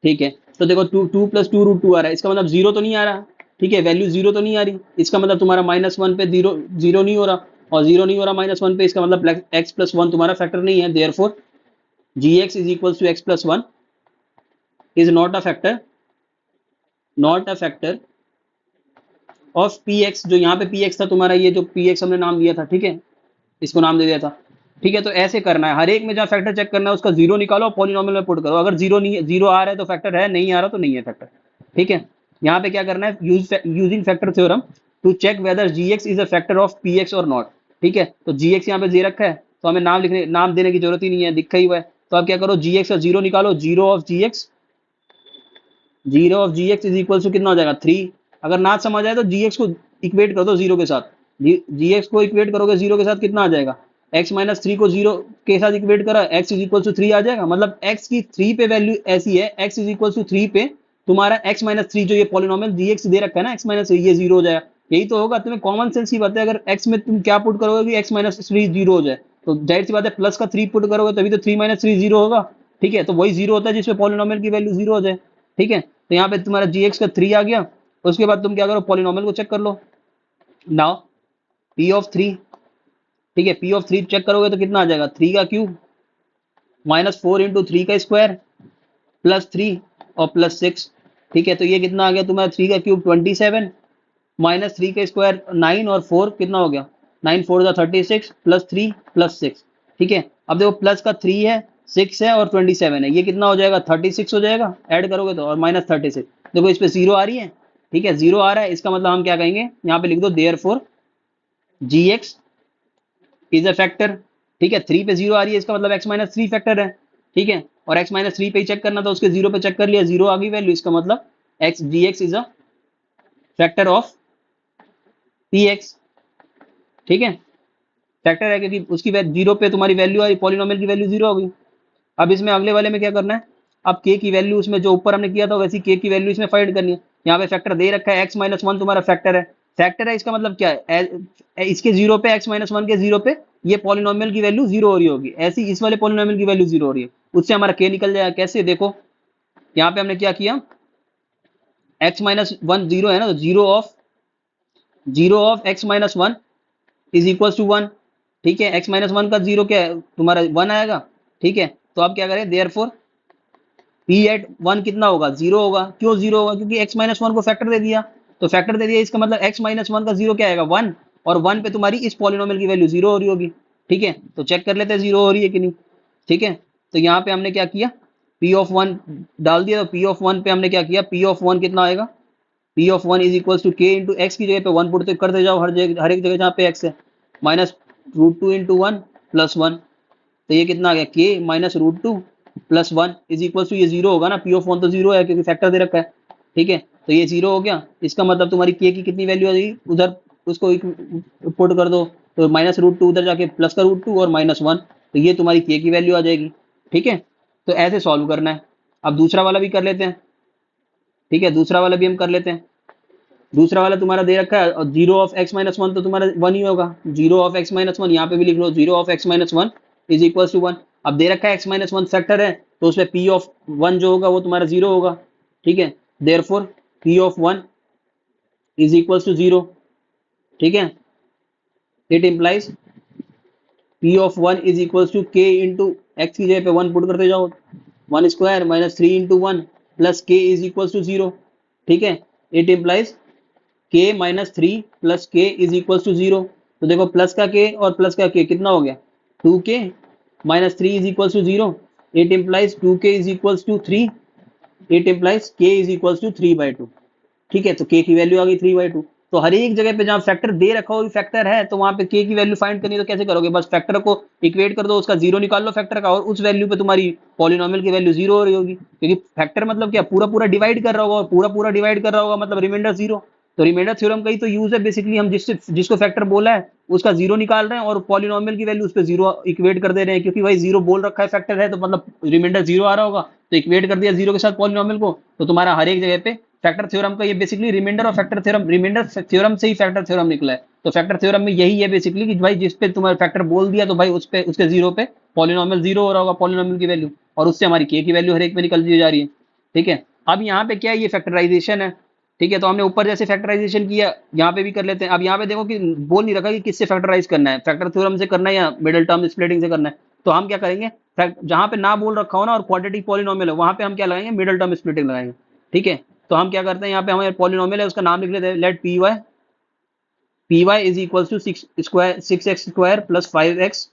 ठीक है, तो देखो 2 + 2√2 आ रहा है, इसका मतलब जीरो तो नहीं आ रहा। ठीक है, वैल्यू जीरो तो नहीं आ रही, इसका मतलब तुम्हारा -1 पे जीरो जीरो नहीं हो रहा, और जीरो नहीं हो रहा -1 पे, इसका मतलब x+1 तुम्हारा फैक्टर नहीं है। Therefore gx is equal to x+1 is not a factor of px। जो यहाँ पे px था तुम्हारा, ये जो px हमने नाम दिया था, ठीक है, इसको नाम दे दिया था। ठीक है, तो ऐसे करना है, हर एक में जहाँ फैक्टर चेक करना है उसका जीरो निकालो, पॉलिनॉमियल में पुट करो। अगर जीरो नहीं, जीरो आ रहा है तो फैक्टर है, नहीं आ रहा तो नहीं है फैक्टर। ठीक है, यहाँ पे क्या करना है, using factor theorem to check whether gx is a factor of px और नॉट। ठीक है, तो gx यहाँ पे दे रखा है, तो हमें नाम देने की जरूरत ही नहीं है, दिखा ही हुआ है। तो आप क्या करो, gx का जीरो निकालो, zero of gx is equal to कितना हो जाएगा 3। अगर ना समझ आए तो gx को इक्वेट कर दो जीरो के साथ, gx को इक्वेट करोगे जीरो के साथ, कितना आ जाएगा, x-3 को जीरो के साथ इक्वेट करा, x इज इक्वल टू 3 आ जाएगा। मतलब x की 3 पे वैल्यू ऐसी है, x इज इक्वल टू 3 पे तुम्हारा x-3 जो ये पॉलिनॉमियल gx दे रखा है ना, x-3, ये जीरो हो जाएगा। यही तो होगा, तुम्हें कॉमन सेंस की बात है। अगर x में तुम क्या पुट करोगे कि x-3 जीरो हो जाए, तो जाहिर सी बात है प्लस का 3 पुट करोगे तभी तो 3-3 जीरो होगा। ठीक है, तो वही जीरो होता है जिसमें पॉलिनॉमियल की वैल्यू जीरो हो जाए। ठीक है, तो यहाँ पे तुम्हारा gx का 3 आ गया। उसके बाद तुम क्या करो, पॉलिनॉमियल को चेक कर लो। नाउ p(3), ठीक है, p(3) चेक करोगे तो कितना आ जाएगा, 3 का क्यूब -4 × 3 का स्क्वायर +3 और +6। ठीक है, तो ये कितना आ गया तुम्हारा, 3 का क्यूब 27 -3 का स्क्वायर 9 और 4 कितना हो गया, 9 4 जा 36 +3 +6। ठीक है, अब देखो प्लस का 3 है, 6 है और 27 है, ये कितना हो जाएगा 36 हो जाएगा, ऐड करोगे तो, और -36। देखो इस पे जीरो आ रही है। ठीक है, जीरो आ रहा है, इसका मतलब हम क्या कहेंगे, यहाँ पे लिख दो therefore gx is a factor. ठीक है, 3 पे जीरो आ रही है, इसका मतलब x-3 फैक्टर है। ठीक है, और x-3 पे ही चेक करना था, उसके जीरो पे चेक कर लिया, जीरो आ गई वैल्यू, इसका मतलब gx is a factor of px। ठीक है, फैक्टर है क्योंकि उसकी जीरो पे तुम्हारी वैल्यू आई, पॉलिनॉमियल की वैल्यू जीरो हो गई। अब इसमें अगले वाले में क्या करना है, अब k की वैल्यू उसमें जो ऊपर हमने किया था वैसी k की वैल्यू इसमें फाइंड करनी है। यहाँ पे फैक्टर दे रखा है, x-1 तुम्हारा फैक्टर है। फैक्टर है, इसका मतलब क्या है, इसके जीरो पे, x-1 के जीरो पे ये पॉलिनॉमियल की वैल्यू जीरो हो रही होगी, ऐसी इस वाले पॉलिनॉमियल की वैल्यू जीरो हो रही है, उससे हमारा k निकल जाएगा। कैसे, देखो यहाँ पे हमने क्या किया, x-1 जीरो है ना, तो zero of x-1 is equal to 1। ठीक है, x-1 का जीरो क्या है तुम्हारा, 1 आएगा। ठीक है, तो आप क्या करें, देयरफॉर p(1) कितना होगा, जीरो होगा। क्यों जीरो होगा, क्योंकि x-1 को फैक्टर दे दिया, तो फैक्टर दे दिया, इसका मतलब x-1 का जीरो क्या आएगा 1, और 1 पे तुम्हारी इस पॉलिनॉमियल की वैल्यू जीरो हो रही होगी। ठीक है, तो चेक कर लेते हैं जीरो हो रही है कि नहीं। ठीक है, तो यहाँ पे हमने क्या किया, p(1) डाल दिया, तो p(1) पे हमने क्या किया, p(1) कितना आएगा, p(1) is equal to k into x की जगह पे 1 पुट करते जाओ, हर एक जगह जहाँ पे x है, -√2 × 1 + 1। तो ये कितना आ गया, k -√2 + 1 इज इक्वल टू, ये जीरो होगा ना, p(1) तो जीरो है क्योंकि फैक्टर दे रखा है। ठीक है, तो ये जीरो हो गया, इसका मतलब तुम्हारी k की कितनी वैल्यू आ जाएगी, उधर उसको पुट कर दो, तो -√2 उधर जाके प्लस का √2 और -1, तो ये तुम्हारी k की वैल्यू आ जाएगी। ठीक है, तो ऐसे सॉल्व करना है। अब दूसरा वाला भी कर लेते हैं। ठीक है, दूसरा वाला भी हम कर लेते हैं। दूसरा वाला तुम्हारा दे रखा है, और जीरो ऑफ x-1 तो तुम्हारा 1 ही होगा, जीरो ऑफ x-1 यहाँ पे भी लिख लो, zero of x-1 is equal to 1। अब दे रखा है x-1 फैक्टर है, तो उसमें p(1) जो होगा वो तुम्हारा जीरो होगा। ठीक है, therefore p(1) is equal to zero. ठीक है, it implies p(1) is equal to k into x की जगह पे 1 पुट करते जाओ, 1 square -3 × 1 plus k is equal to zero. ठीक है, it implies k -3 plus k is equal to zero. तो देखो प्लस का k और प्लस का k कितना हो गया, 2k -3 is equal to zero. It implies 2k is equals to 3, it implies k is equals to 3/2। ठीक है, तो k की वैल्यू आ गई 3/2। तो हर एक जगह पे जहां फैक्टर दे रखा हो फैक्टर है, तो वहां पे k की वैल्यू फाइंड करनी है, तो कैसे करोगे? बस फैक्टर को इक्वेट कर दो, उसका जीरो निकाल लो फैक्टर का, और उस वैल्यू पे तुम्हारी पॉलिनोमियल की वैल्यू जीरो हो रही होगी, क्योंकि फैक्टर मतलब क्या, पूरा पूरा डिवाइड कर रहा होगा, और पूरा पूरा डिवाइड कर रहा होगा मतलब रिमाइंडर जीरो। तो रिमाइंडर थ्योरम का ही तो यूज है बेसिकली, हम जिसको फैक्टर बोला है उसका जीरो निकाल रहे हैं, और पॉलिनोमियल की वैल्यू उस पर जीरो इक्वेट कर दे रहे हैं, क्योंकि भाई जीरो बोल रखा है फैक्टर है, तो मतलब रिमाइंडर जीरो आ रहा होगा, तो इक्वेट कर दिया जीरो के साथ पॉलिनोमियल को। तो तुम्हारा हर एक जगह पे फैक्टर थ्योरम का ये बेसिकली रिमाइंडर और फैक्टर थ्योरम, रिमाइंडर थ्योरम से ही फैक्टर थ्योरम निकला है। तो फैक्टर थ्योरम में यही है बेसिकली कि भाई जिस पे तुम्हारा फैक्टर बोल दिया, तो भाई उस पे उसके जीरो पे पॉलिनोमियल जीरो हो रहा होगा, पॉलिनोमियल की वैल्यू, और उससे हमारी के की वैल्यू हर एक पे निकल दी जा रही है। ठीक है, अब यहाँ पे क्या है, ये फैक्टराइजेशन है। ठीक है, तो हमने ऊपर जैसे फैक्टराइजेशन किया, यहाँ पे भी कर लेते हैं। अब यहाँ पे देखो कि बोल नहीं रखा कि किससे फैक्टराइज करना है, फैक्टर थ्योरम से करना है या मिडिल टर्म स्प्लिटिंग से करना है। तो हम क्या करेंगे, जहां पे ना बोल रखा हो ना और क्वाड्रेटिक पॉलिनोमियल है, वहां पे हम क्या लगाएंगे, मिडिल टर्म स्प्लिटिंग लगाएंगे। ठीक है, तो हम क्या करते हैं, यहाँ पे हमारे पॉलिनोमियल है, उसका नाम लिख लेते हैं, let P y is equal to six x square plus 5x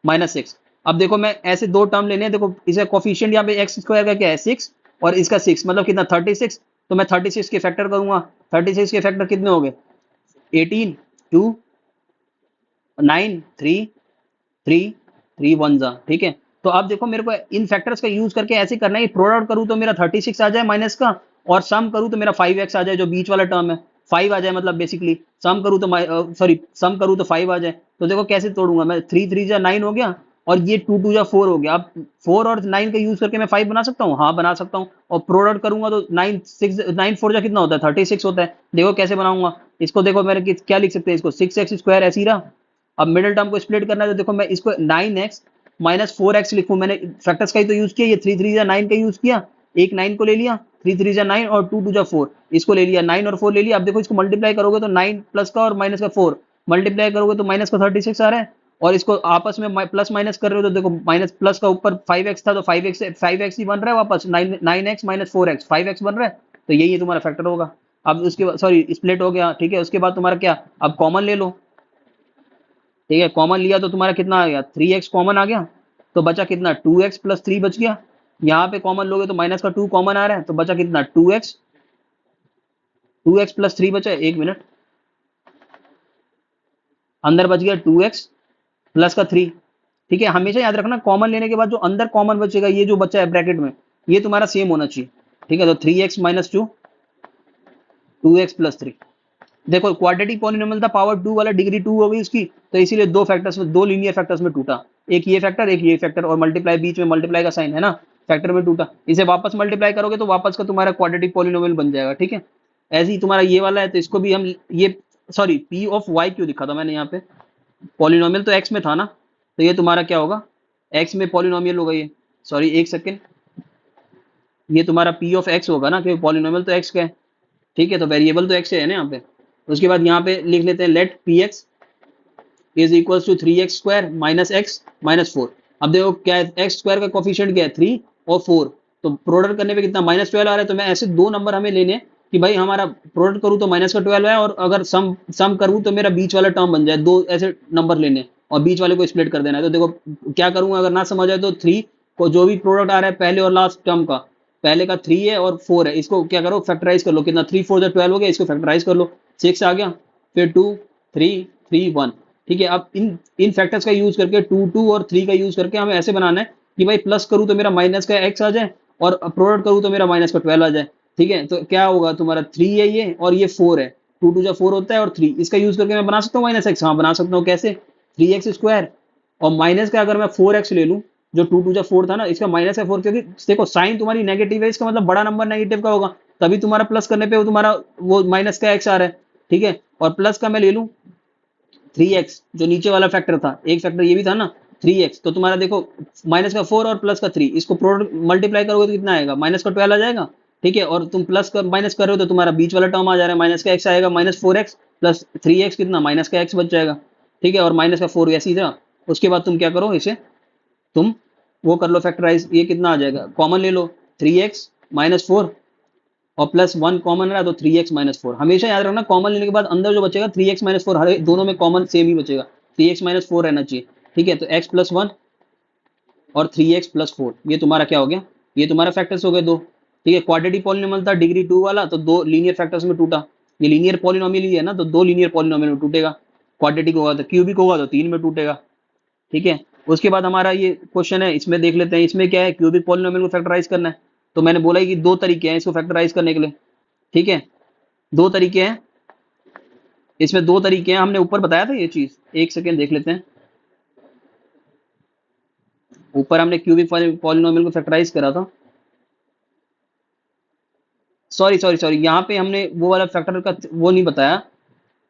minus six. अब देखो मैं ऐसे दो टर्म लेने हैं, देखो इसका कोफिशिएंट यहाँ पे एक्स स्क्वायर का क्या है 6, और इसका 6 मतलब कितना 36। तो मैं 36 के फैक्टर करूंगा, 36 के फैक्टर कितने हो गए, 18, 2, 9, 3, 3, 3 1 जा। ठीक है, तो अब देखो मेरे को इन फैक्टर्स का यूज करके ऐसे करना है, प्रोडक्ट करूं तो मेरा 36 आ जाए माइनस का, और सम करूं तो मेरा 5x आ जाए, जो बीच वाला टर्म है 5 आ जाए, मतलब बेसिकली सम करूं तो सॉरी सम करूं तो 5 आ जाए। तो देखो कैसे तोड़ूंगा मैं, 3 3 जा 9 हो गया, और ये 2 2 जा 4 हो गया। अब 4 और 9 का यूज करके मैं 5 बना सकता हूँ, हाँ बना सकता हूँ। और प्रोडक्ट करूंगा तो 9 4 जा कितना होता है 36 होता है। देखो कैसे बनाऊंगा इसको, देखो मेरे क्या लिख सकते हैं इसको, 6x स्क्वायर ऐसे ही रहा। अब मिडिल टर्म को स्प्लिट करना है, तो देखो मैं इसको 9x माइनस 4x लिखूं, मैंने फैक्टर्स का ही तो यूज किया, ये 3 3 जा 9 का यूज किया, एक 9 को ले लिया, 3 3 जा 9 और 2 2 जा 4, इसको ले लिया, 9 और 4 ले लिया। अब देखो इसको मल्टीप्लाई करोगे तो 9 प्लस का और माइनस का 4 मल्टीप्लाई करोगे तो माइनस का 36 आ रहा है, और इसको आपस में प्लस माइनस कर रहे हो तो देखो माइनस प्लस का ऊपर 5x था, तो 5x ही बन रहा है वापस, 9x माइनस 4x 5x बन रहा है। तो यही तुम्हारा फैक्टर होगा। अब उसके बाद सॉरी स्प्लिट हो गया, ठीक है, उसके बाद तुम्हारा क्या, अब कॉमन ले लो। ठीक है, कॉमन लिया तो तुम्हारा कितना आ गया, 3x कॉमन आ गया, तो बचा कितना 2x प्लस 3 बच गया। यहाँ पे कॉमन लोगे तो माइनस का 2 कॉमन आ रहा है, तो बचा कितना 2x प्लस 3 बचा, एक मिनट, अंदर बच गया 2x प्लस का 3। ठीक है, हमेशा याद रखना कॉमन लेने के बाद जो अंदर कॉमन बचेगा, ये जो बचा है ब्रैकेट में, ये तुम्हारा सेम होना चाहिए। ठीक है, तो 3x माइनस 2, 2x प्लस 3। देखो क्वाड्रेटिक पॉलिनोमियल था, पावर 2 वाला डिग्री 2 हो गई उसकी, तो इसीलिए दो फैक्टर्स में, दो लीनियर फैक्टर्स में टूटा, एक ये फैक्टर एक ये फैक्टर, और मल्टीप्लाई बीच में मल्टीप्लाई का साइन है ना, फैक्टर में टूटा। इसे वापस मल्टीप्लाई करोगे तो वापस का तुम्हारा क्वाड्रेटिक पॉलिनोमियल बन जाएगा। ठीक है, ऐसे ही तुम्हारा ये वाला है, तो इसको भी हम ये सॉरी पी ऑफ वाई क्यों लिखा था मैंने यहाँ पे, पॉलिनोमियल तो एक्स में था ना, तो ये तुम्हारा क्या होगा, एक्स में पॉलिनोमियल होगा ये, सॉरी एक सेकेंड, ये तुम्हारा पी ऑफ एक्स होगा ना, क्योंकि पॉलिनोमियल तो एक्स का है। ठीक है, तो वेरिएबल तो एक्स है ना यहाँ पे। उसके बाद यहाँ पे लिख लेते हैं let P x is equal to 3x square minus x minus 4। अब देखो क्या है, एक्स स्क्वायर का कोफिशिएंट क्या है 3 और 4, तो प्रोडक्ट करने पे कितना माइनस 12 आ रहा है। तो मैं ऐसे दो नंबर हमें लेने हैं कि भाई हमारा प्रोडक्ट करूँ तो माइनस का 12 है, और अगर सम करूँ तो मेरा बीच वाला टर्म बन जाए, दो ऐसे नंबर लेने हैं, और बीच वाले को स्प्लिट कर देना है। तो देखो क्या करूंगा, अगर ना समझ आए तो 3 को जो भी प्रोडक्ट आ रहा है पहले और लास्ट टर्म का, पहले का 3 है और 4 है, इसको क्या करो फैक्टराइज कर लो, कितना 3 4 जो 12 हो गया, इसको फैक्टराइज कर लो, 6 आ गया, फिर 2 3 3 1। ठीक है, अब इन फैक्टर्स का यूज करके 2 2 और 3 का यूज करके हमें ऐसे बनाना है कि भाई प्लस करूँ तो मेरा माइनस का x आ जाए, और प्रोडक्ट करूँ तो मेरा माइनस का 12 आ जाए। ठीक है, तो क्या होगा तुम्हारा 3 है ये, और ये 4 है, 2 2 जा 4 होता है, और 3 इसका यूज करके मैं बना सकता हूँ माइनस एक्स, हाँ बना सकता हूँ, कैसे, 3x स्क्वायर, और माइनस का अगर मैं 4x ले लूँ, जो 2 2 जा 4 था ना, इसका माइनस का 4, क्योंकि देखो साइन तुम्हारी नेगेटिव है, इसका मतलब बड़ा नंबर नेगेटिव का होगा, तभी तुम्हारा प्लस करने पे वो तुम्हारा वो माइनस का x आ रहा है। ठीक है, और प्लस का मैं ले लूँ 3x, जो नीचे वाला फैक्टर था, एक फैक्टर ये भी था ना 3x, तो तुम्हारा देखो माइनस का 4 और प्लस का 3, इसको प्रोडक्ट मल्टीप्लाई करोगे तो कितना आएगा, माइनस का 12 आ जाएगा। ठीक है, और तुम प्लस का माइनस कर रहे हो तो तुम्हारा बीच वाला टर्म आ जा रहा है, माइनस का x आएगा, माइनस 4x प्लस 3x कितना माइनस का x बच जाएगा। ठीक है, और माइनस का 4 वैसे ही था। उसके बाद तुम क्या करो, इसे तुम वो कर लो फैक्टराइज, ये कितना आ जाएगा, कॉमन ले लो, 3x माइनस 4, और प्लस 1 कॉमन रहा तो 3x माइनस 4। हमेशा याद रखना कॉमन लेने के बाद अंदर जो बचेगा 3x माइनस 4, हर दोनों में कॉमन सेम ही बचेगा, 3x माइनस 4 रहना चाहिए। ठीक है, तो x प्लस 1 और 3x प्लस 4, ये तुम्हारा क्या हो गया, ये तुम्हारा फैक्टर्स हो गए दो। ठीक है, क्वाड्रेटिक पॉलिनोमियल था डिग्री 2 वाला, तो दो लीनियर फैक्टर्स में टूटा। ये लीनियर पॉलिनोमियल ही है ना, तो दो लीनियर पॉलिनोमियल में टूटेगा। क्वाड्रेटिक होगा तो क्यूबिक होगा तो 3 में टूटेगा। ठीक है, उसके बाद हमारा ये क्वेश्चन है, इसमें देख लेते हैं, इसमें क्या है, क्यूबिक पॉलिनोमियल को फैक्टराइज करना है। तो मैंने बोला कि दो तरीके हैं इसको फैक्टराइज करने के लिए। ठीक है, दो तरीके हैं, इसमें दो तरीके हैं, हमने ऊपर बताया था ये चीज, एक सेकेंड देख लेते हैं। ऊपर हमने क्यूबिक पॉलिनोमियल को फैक्टराइज करा था। सॉरी सॉरी सॉरी, यहाँ पे हमने वो वाला फैक्टर का वो नहीं बताया।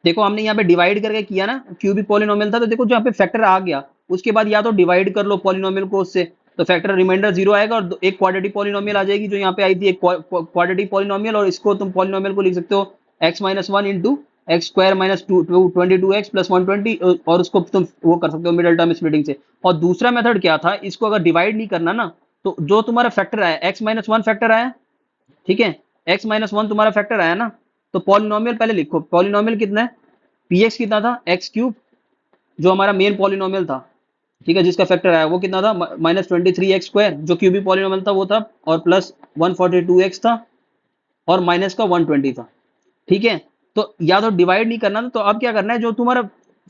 देखो हमने यहाँ पे डिवाइड करके किया ना, क्यूबिक पॉलिनोमियल था, तो देखो जहाँ पे फैक्टर आ गया उसके बाद या तो डिवाइड कर लो पॉलिनोमियल को उससे, तो फैक्टर रिमाइंडर 0 आएगा, और एक क्वाड्रेटिक पॉलिनोमियल आ जाएगी जो यहाँ पे आई थी, एक क्वाड्रेटिक पॉलिनोमियल, और इसको तुम पॉलिनोमियल को लिख सकते हो x minus one into x square minus 22x plus 120, और उसको तुम वो कर सकते हो मिडिल टर्म स्प्लिटिंग से। और दूसरा मेथड क्या था, इसको अगर डिवाइड नहीं करना ना, तो जो तुम्हारा फैक्टर आया x माइनस वन फैक्टर आया, ठीक है, x माइनस वन तुम्हारा फैक्टर आया ना, तो पॉलिनोमियल पहले लिखो, पॉलिनोमियल कितना है, px कितना था, एक्स क्यूब, जो हमारा मेन पॉलिनोमियल था, ठीक है, जिसका फैक्टर आया वो कितना था, माइनस 23x स्क्वायर, जो क्यूबिक पॉलिनोमियल था वो था, और प्लस 142x था, और माइनस का 120 था। ठीक है, तो या तो डिवाइड नहीं करना था, तो अब क्या करना है, जो तुम्हारा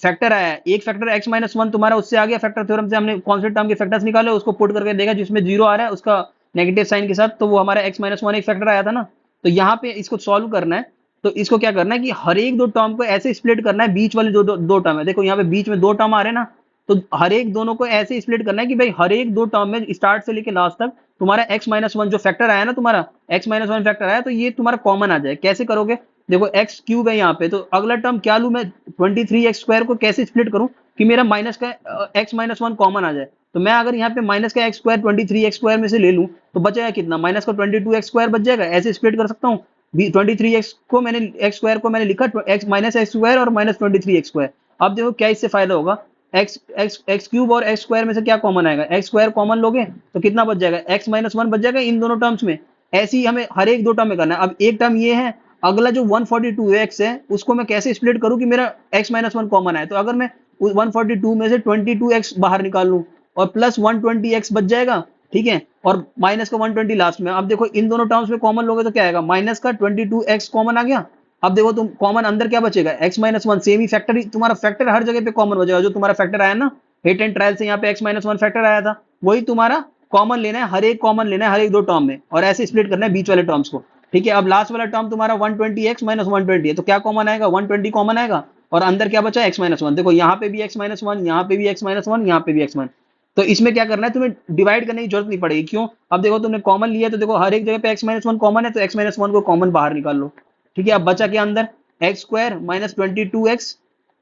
फैक्टर आया है, एक फैक्टर x माइनस वन तुम्हारा उससे आ गया, फैक्टर थ्योरम से हमने कौन से टर्म के फैक्टर्स निकाले, उसको पुट करके देखा, जिसमें जीरो आ रहा है उसका नेगेटिव साइन के साथ, तो वो हमारा x माइनस वन एक फैक्टर आया था ना। तो यहाँ पे इसको सॉल्व करना है, तो इसको क्या करना है कि हर एक दो टर्म को ऐसे स्प्लिट करना है, बीच वाले दो टर्म है, देखो यहाँ पे बीच में दो टर्म आ रहे हैं ना, तो हर एक दोनों को ऐसे स्प्लिट करना है कि भाई हर एक दो टर्म में स्टार्ट से लेके लास्ट तक तुम्हारा x माइनस वन जो फैक्टर आया ना, तुम्हारा x माइनस वन फैक्टर आया, तो ये तुम्हारा कॉमन आ जाए। कैसे करोगे, देखो एक्स क्यूब है यहाँ पे, तो अगला टर्म क्या लूं मैं, 23x स्क्वायर को कैसे स्प्लिट करूं कि मेरा माइनस का x माइनस वन कॉमन आ जाए। तो मैं अगर यहाँ पे माइनस का एक्स स्क्वायर 23x स्क्वायर में से ले लूं, तो बचेगा कितना, माइनस का 22x स्क्वायर बच जाएगा, ऐसे स्प्लिट कर सकता हूँ। 23x को मैंने एक्स स्क्वायर को मैंने लिखा एक्स माइनस एक्स स्क्वायर और माइनस 23x स्क्वायर। अब देखो क्या इससे फायदा होगा, एक्स एक्स एक्स क्यूब और एक्स स्क्वायर में से क्या कॉमन आएगा, एक्स स्क्वायर कॉमन लोगे तो कितना बच जाएगा, एक्स माइनस वन बच जाएगा इन दोनों टर्म्स में। ऐसे ही हमें हर एक दो टर्म में करना है। अब एक टर्म ये है, अगला जो 142x है उसको मैं कैसे स्प्लिट करूं कि मेरा x माइनस वन कॉमन आए, तो अगर मैं 142 में से 22x बाहर निकाल लूं और प्लस 120x बच जाएगा, ठीक है, और माइनस का 120 लास्ट में। अब देखो इन दोनों टर्म्स में कॉमन लोगे तो क्या आएगा, माइनस का 22x कॉमन आ गया। अब देखो तुम कॉमन अंदर क्या बचेगा, x माइनस वन, सेम ही फैक्टर, तुम्हारा फैक्टर हर जगह पे कॉमन हो जाएगा, जो तुम्हारा फैक्टर आया ना हिट एंड ट्रायल से, यहाँ पे x माइनस वन फैक्टर आया था, वही तुम्हारा कॉमन लेना है, हर एक कॉमन लेना है हर एक दो टर्म में, और ऐसे स्प्लिट करना है बीच वाले टर्म्स को। ठीक है, अब लास्ट वाला टर्म तुम्हारा 120x माइनस 120 है, तो क्या कॉमन आएगा, 120 कॉमन आएगा, और अंदर क्या बचा, x माइनस वन। देखो यहाँ पे भी x माइनस वन, यहाँ पे भी x माइनस वन, यहाँ पे भी x माइनस। तो इसमें क्या करना है, तुम्हें डिवाइड करने की जरूरत नहीं पड़ेगी, क्यों, अब देखो तुमने कॉमन लिया है, तो देखो हर एक जगह पे x माइनस वन कॉमन है, तो x माइनस वन को कॉमन बाहर निकाल लो। ठीक है, अब बचा क्या अंदर, एक्स स्क्वायर माइनस 22x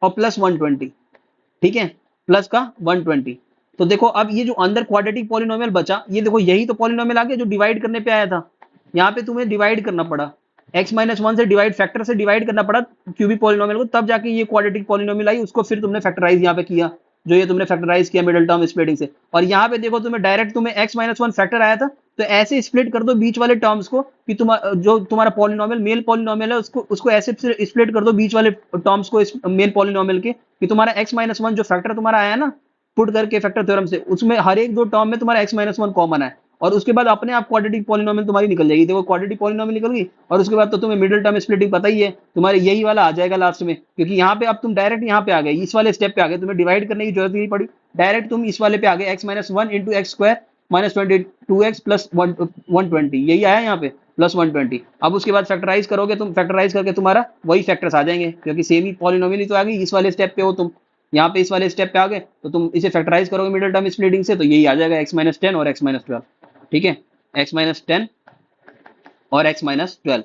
और प्लस 120, ठीक है, प्लस का 120। तो देखो अब ये जो अंदर क्वाड्रेटिक पॉलिनोमियल बचा, ये देखो यही तो पॉलिनोमियल आ गया जो डिवाइड करने पे आया था। यहाँ पे तुम्हें डिवाइड करना पड़ा, x माइनस वन से डिवाइड, फैक्टर से डिवाइड करना पड़ा क्यूबिक पॉलिनोमियल को, तब जाके ये क्वाड्रेटिक पॉलिनोमियल आई, उसको फिर तुमने फैक्टराइज यहाँ पे किया, जो ये तुमने फैक्टराइज किया मिडिल टर्म स्प्लिटिंग से। और यहाँ पे देखो तुम्हें डायरेक्ट तुम्हें x माइनस वन फैक्टर आया था, तो ऐसे स्प्लिट कर दो बीच वाले टर्म्स को कि तुम जो तुम्हारा पॉलिनोमियल मेल पॉलिनोमियल है उसको ऐसे स्प्लिट कर दो बीच वाले टर्म्स को मेन पॉलिनोमियल के, कि तुम्हारा x माइनस वन जो फैक्टर तुम्हारा आया ना पुट करके फैक्टर थ्योरम से, उसमें हर एक दो टर्म में तुम्हारा x माइनस वन कॉमन है, और उसके बाद अपने आप क्वाड्रेटिक पॉलिनोमियल तुम्हारी निकल जाएगी। देखो क्वाड्रेटिक पॉलिनोमियल निकल गई, और उसके बाद तो तुम्हें मिडिल टर्म स्प्लिटिंग पता ही है, तुम्हारे यही वाला आ जाएगा लास्ट में, क्योंकि यहाँ पे अब तुम डायरेक्ट यहाँ पे आ गए, इस वाले स्टेप पे आ गए, तुम्हें डिवाइड करने की जरूरत नहीं पड़ी, डायरेक्ट तुम इस वाले पे आ गए, x minus one into x square minus 22x plus 120, यही आया यहाँ पे प्लस 120। अब उसके बाद फैक्टराइज करोगे तुम, फैक्टराइज करके तुम्हारा वही फैक्टर्स आ जाएंगे, क्योंकि सेम ही पॉलिनोमियल ही तो आ गई, इस वाले स्टेप पे हो तुम, यहाँ पे इस वाले स्टेप पे आ गए, तो तुम इसे फैक्टराइज करोगे मिडिल टर्म स्प्लिटिंग से, तो यही आ जाएगा x माइनस टेन और x माइनस ट्वेल्व। ठीक है, x माइनस टेन और x माइनस ट्वेल्व।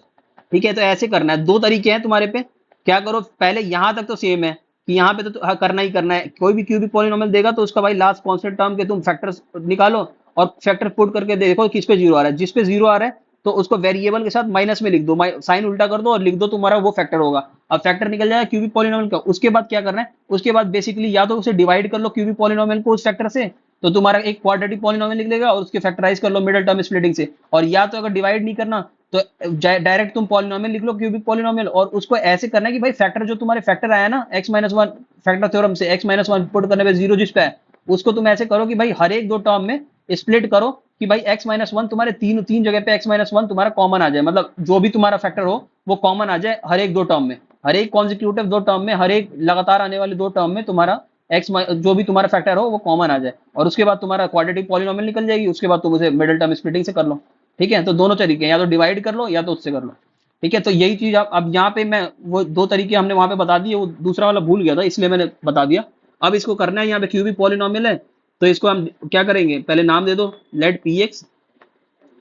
ठीक है, तो ऐसे करना है, दो तरीके हैं तुम्हारे पे, क्या करो पहले यहाँ तक तो सेम है कि यहाँ पे तो करना ही करना है, कोई भी क्यूबिक पॉलिनोमियल देगा तो उसका भाई लास्ट कांस्टेंट टर्म के तुम फैक्टर्स निकालो, और फैक्टर पुट करके देखो किस पे जीरो आ रहा है, जिस पे जीरो आ रहा है तो उसको वेरिएबल के साथ माइनस में लिख दो, साइन उल्टा कर दो और लिख दो, तुम्हारा वो फैक्टर होगा। अब फैक्टर निकल जाएगा क्यूबिक पॉलिनोमियल का, उसके बाद क्या करना है, उसके बाद बेसिकली या तो उसे डिवाइड कर लो क्यूबिक पॉलिनोमियल को उस फैक्टर से, तो तुम्हारा एक क्वाड्रेटिक पॉलिनोमियल लिख लेगा, और उसके फैक्टराइज कर लो मिडिल टर्म स्प्लिटिंग से, और या तो अगर डिवाइड नहीं करना तो डायरेक्ट तुम पॉलिनोमियल लिख लो क्यूबिक पॉलिनोमियल, और उसको ऐसे करना है कि भाई फैक्टर जो तुम्हारे फैक्टर आया ना x minus one factor theorem से, x माइनस वन पुट करने पे जीरो जिस पे है, उसको तुम ऐसे करो कि भाई हर एक दो टर्म में स्प्लिट करो कि भाई x माइनस वन तुम्हारे तीन तीन जगह पे x माइनस वन तुम्हारा कॉमन आ जाए, मतलब जो भी तुम्हारा फैक्टर हो वो कॉमन आ जाए हर एक दो टर्म में, हर एक कॉन्जिक्यूटिव दो टर्म में, हर एक लगातार आने वाले दो टर्म में तुम्हारा जो भी तुम्हारा फैक्टर हो वो कॉमन आ जाए, और उसके बाद तुम्हारा क्वाड्रेटिक पॉलिनोमियल निकल जाएगी, उसके बाद तुम उसे मिडिल टर्म स्प्लिटिंग से कर लो। ठीक है, तो दोनों तरीके हैं, या तो डिवाइड कर लो या तो उससे कर लो। ठीक है, तो यही चीज अब यहाँ पे मैं वो दो तरीके हमने वहां पे बता दिए, वो दूसरा वाला भूल गया था इसलिए मैंने बता दिया। अब इसको करना है, यहाँ पे क्यूबिक पॉलिनोमियल है, तो इसको हम क्या करेंगे, पहले नाम दे दो, let P x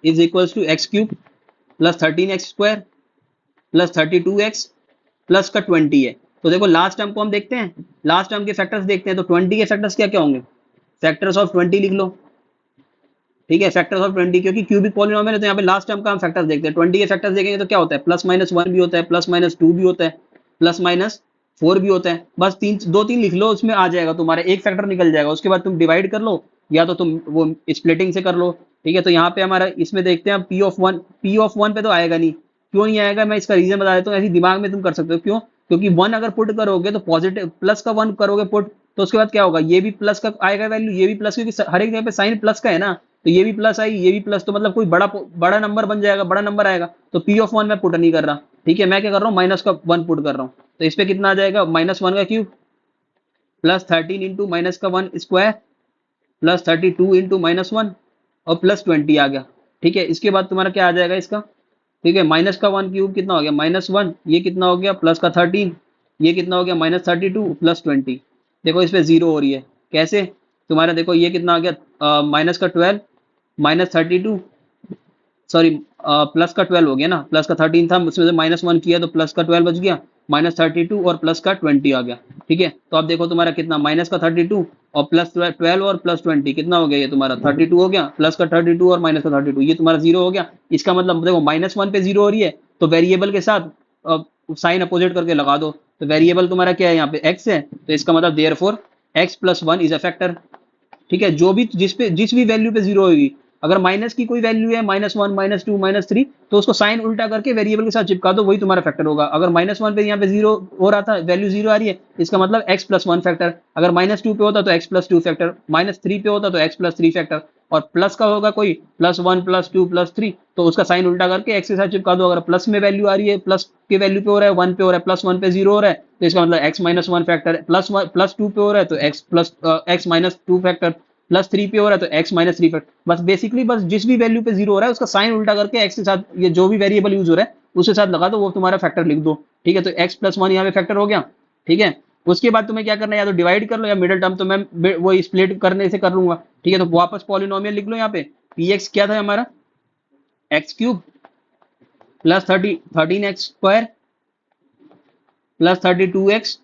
is equal to x cube plus 13x² plus 32x plus का 20 है। तो देखो लास्ट टर्म को हम देखते हैं, लास्ट टर्म के फैक्टर्स देखते हैं, तो 20 के फैक्टर्स क्या क्या होंगे, फैक्टर्स ऑफ 20 लिख लो। ठीक है, फैक्टर्स ऑफ 20, क्योंकि क्यूबिक पॉलिनोमियल है तो यहाँ पे लास्ट टर्म का हम फैक्टर्स देखते हैं। 20 के फैक्टर्स देखेंगे तो क्या होता है, प्लस माइनस वन भी होता है, प्लस माइनस टू भी होता है, प्लस माइनस फोर भी होता है। बस तीन दो तीन लिख लो, उसमें आ जाएगा तुम्हारा एक फैक्टर निकल जाएगा, उसके बाद तुम डिवाइड कर लो या तो तुम वो स्प्लिटिंग से कर लो। ठीक है, तो यहाँ पे हमारा इसमें देखते हैं पी ऑफ वन पे तो आएगा नहीं, क्यों नहीं आएगा, मैं इसका रीजन बता देता हूँ, ऐसे दिमाग में तुम कर सकते हो क्यों, क्योंकि वन अगर पुट करोगे तो पॉजिटिव प्लस का वन करोगे पुट, तो उसके बाद क्या होगा, ये भी प्लस का आएगा वैल्यू, ये भी प्लस, क्योंकि हर एक जगह पे साइन प्लस का है ना, तो ये भी प्लस आई, ये भी प्लस, तो मतलब कोई बड़ा बड़ा नंबर बन जाएगा, बड़ा नंबर आएगा, तो पी ऑफ वन मैं पुट नहीं कर रहा। ठीक है, मैं क्या कर रहा हूँ, माइनस का वन पुट कर रहा हूँ, तो इस पे कितना आ जाएगा, माइनस वन का क्यूब प्लस 13 इंटू माइनस का one square plus 32 into minus one और प्लस 20 आ गया। ठीक है, इसके बाद तुम्हारा क्या आ जाएगा इसका, ठीक है, माइनस का वन क्यूब कितना हो गया, माइनस वन, ये कितना हो गया, प्लस का 13, ये कितना हो गया, माइनस 32 प्लस 20। देखो इस पे जीरो हो रही है, कैसे, तुम्हारा देखो ये कितना आ गया, माइनस का 12 माइनस 32, सॉरी प्लस का 12 हो गया ना, प्लस का 13 था उसमें से माइनस वन किया तो प्लस का 12 बच गया, माइनस 32 और प्लस का 20 आ गया। ठीक है, तो अब देखो तुम्हारा कितना, माइनस का 32 और प्लस 12 और प्लस 20 कितना हो गया, ये तुम्हारा 32 हो गया, प्लस का 32 और माइनस का 32 ये तुम्हारा जीरो हो गया। इसका मतलब देखो माइनस वन पे जीरो हो रही है, तो वेरिएबल के साथ साइन अपोजिट करके लगा दो, तो वेरिएबल तुम्हारा क्या है, यहाँ पे एक्स है, तो इसका मतलब therefore x plus one is a factor. ठीक है, जो भी जिस भी वैल्यू पे जीरो होगी, अगर माइनस की कोई वैल्यू है, minus one minus two minus three, तो उसको साइन उल्टा करके वेरिएबल के साथ चिपका दो, वही तुम्हारा फैक्टर होगा। अगर माइनस वन पे यहाँ पे जीरो हो रहा था, वैल्यू जीरो आ रही है, इसका मतलब एक्स प्लस वन फैक्टर, अगर माइनस टू पे होता तो x plus two factor, minus three पे होता तो एक्स प्लस थ्री फैक्टर, और प्लस का होगा कोई plus one plus two plus three, तो उसका साइन उल्टा करके एक्स के साथ चिपका दो। अगर प्लस में वैल्यू आ रही है, प्लस के वैल्यू पे हो रहा है, वन पे हो रहा है, प्लस वन पे जीरो हो रहा है, तो इसका मतलब x minus one factor, plus two पे हो रहा है तो x minus two factor, plus three पे हो रहा है तो एक्स माइनस थ्री फैक्टर। बस बेसिकली बस जिस भी वैल्यू पे जीरो हो रहा है उसका साइन उल्टा करके एक्स के साथ, ये जो भी वेरिएबल यूज हो रहा है उसके साथ लगा दो, वो तुम्हारा फैक्टर लिख दो। ठीक है, तो एक्स प्लस वन यहाँ पे फैक्टर हो गया। ठीक है, उसके बाद तुम्हें क्या करना है, या तो डिवाइड कर लो या मिडिल टर्म तो मैं वो स्प्लिट करने से कर लूंगा। ठीक है, तो वापस पॉलिनोमियल लिख लो, यहाँ पे पी एक्स क्या था हमारा, x cube plus 13x² plus 32x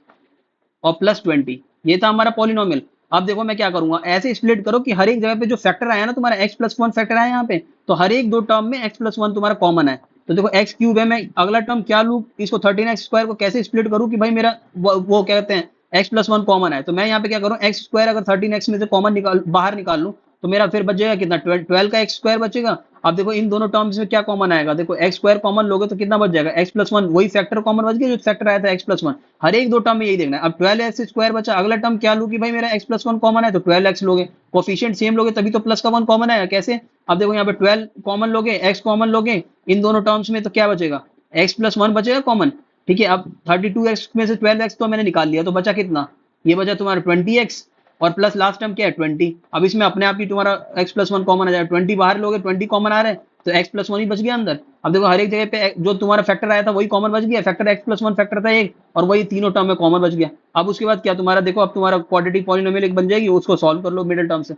और प्लस 20, ये था हमारा पॉलिनोमियल। अब देखो मैं क्या करूंगा, ऐसे स्प्लिट करो कि हर एक जगह पे जो फैक्टर आया ना तुम्हारा एक्स प्लस वन फैक्टर आया यहाँ पे, तो हर एक दो टर्म में एक्स प्लस वन तुम्हारा कॉमन है। तो देखो एक्स क्यूब है, मैं अगला टर्म क्या लूँ, इसको 13x² को कैसे स्प्लिट करूँ कि भाई मेरा वो क्या कहते हैं, एक्स प्लस वन कॉमन है, तो मैं यहाँ पे क्या करूँ, एक्स स्क्वायर अगर 13x में से कॉमन निकाल बाहर निकाल लूँ तो मेरा फिर बचेगा कितना, 12 का एक्स स्क्वायर बचेगा। अब देखो इन दोनों टर्म्स में क्या कॉमन आएगा, देखो एक्स स्क्वायर कॉमन लोगे तो कितना बच जाएगा, एक्स प्लस वन, वही फैक्टर कॉमन बच गया जो फैक्टर आया था एक्स प्लस वन। हर एक दो टर्म में यही देखना है। अब 12x² बचा, अगला टर्म क्या लूँ कि भाई मेरा एक्स प्लस वन कॉमन है तो 12x लोगे, कोफिशिएंट सेम लोगे तभी तो प्लस का वन कॉमन आएगा, कैसे, अब देखो यहाँ पे 12 कॉमन लोगे, एक्स कॉमन लोगे इन दोनों टर्म्स में, तो क्या बचेगा, एक्स प्लस वन बचेगा कॉमन। ठीक है, अब 32x में से 12x तो मैंने निकाल लिया, तो बचा कितना, ये बचा तुम्हारा 20x और प्लस लास्ट टर्म क्या है 20। अब इसमें अपने आप ही तुम्हारा x प्लस वन कॉमन आ जाएगा, 20 बाहर लोगे 20 कॉमन आ रहा है तो x प्लस वन ही बच गया अंदर। अब देखो हर एक जगह पे जो तुम्हारा फैक्टर आया था वही कॉमन बच गया, factor x plus one factor था एक, और वही तीनों टर्म में कॉमन बच गया। अब उसके बाद क्या तुम्हारा देखो, अब तुम्हारा क्वाड्रेटिक पॉलिनोमियल एक बन जाएगी, उसको सॉल्व कर लो मिडिल टर्म से।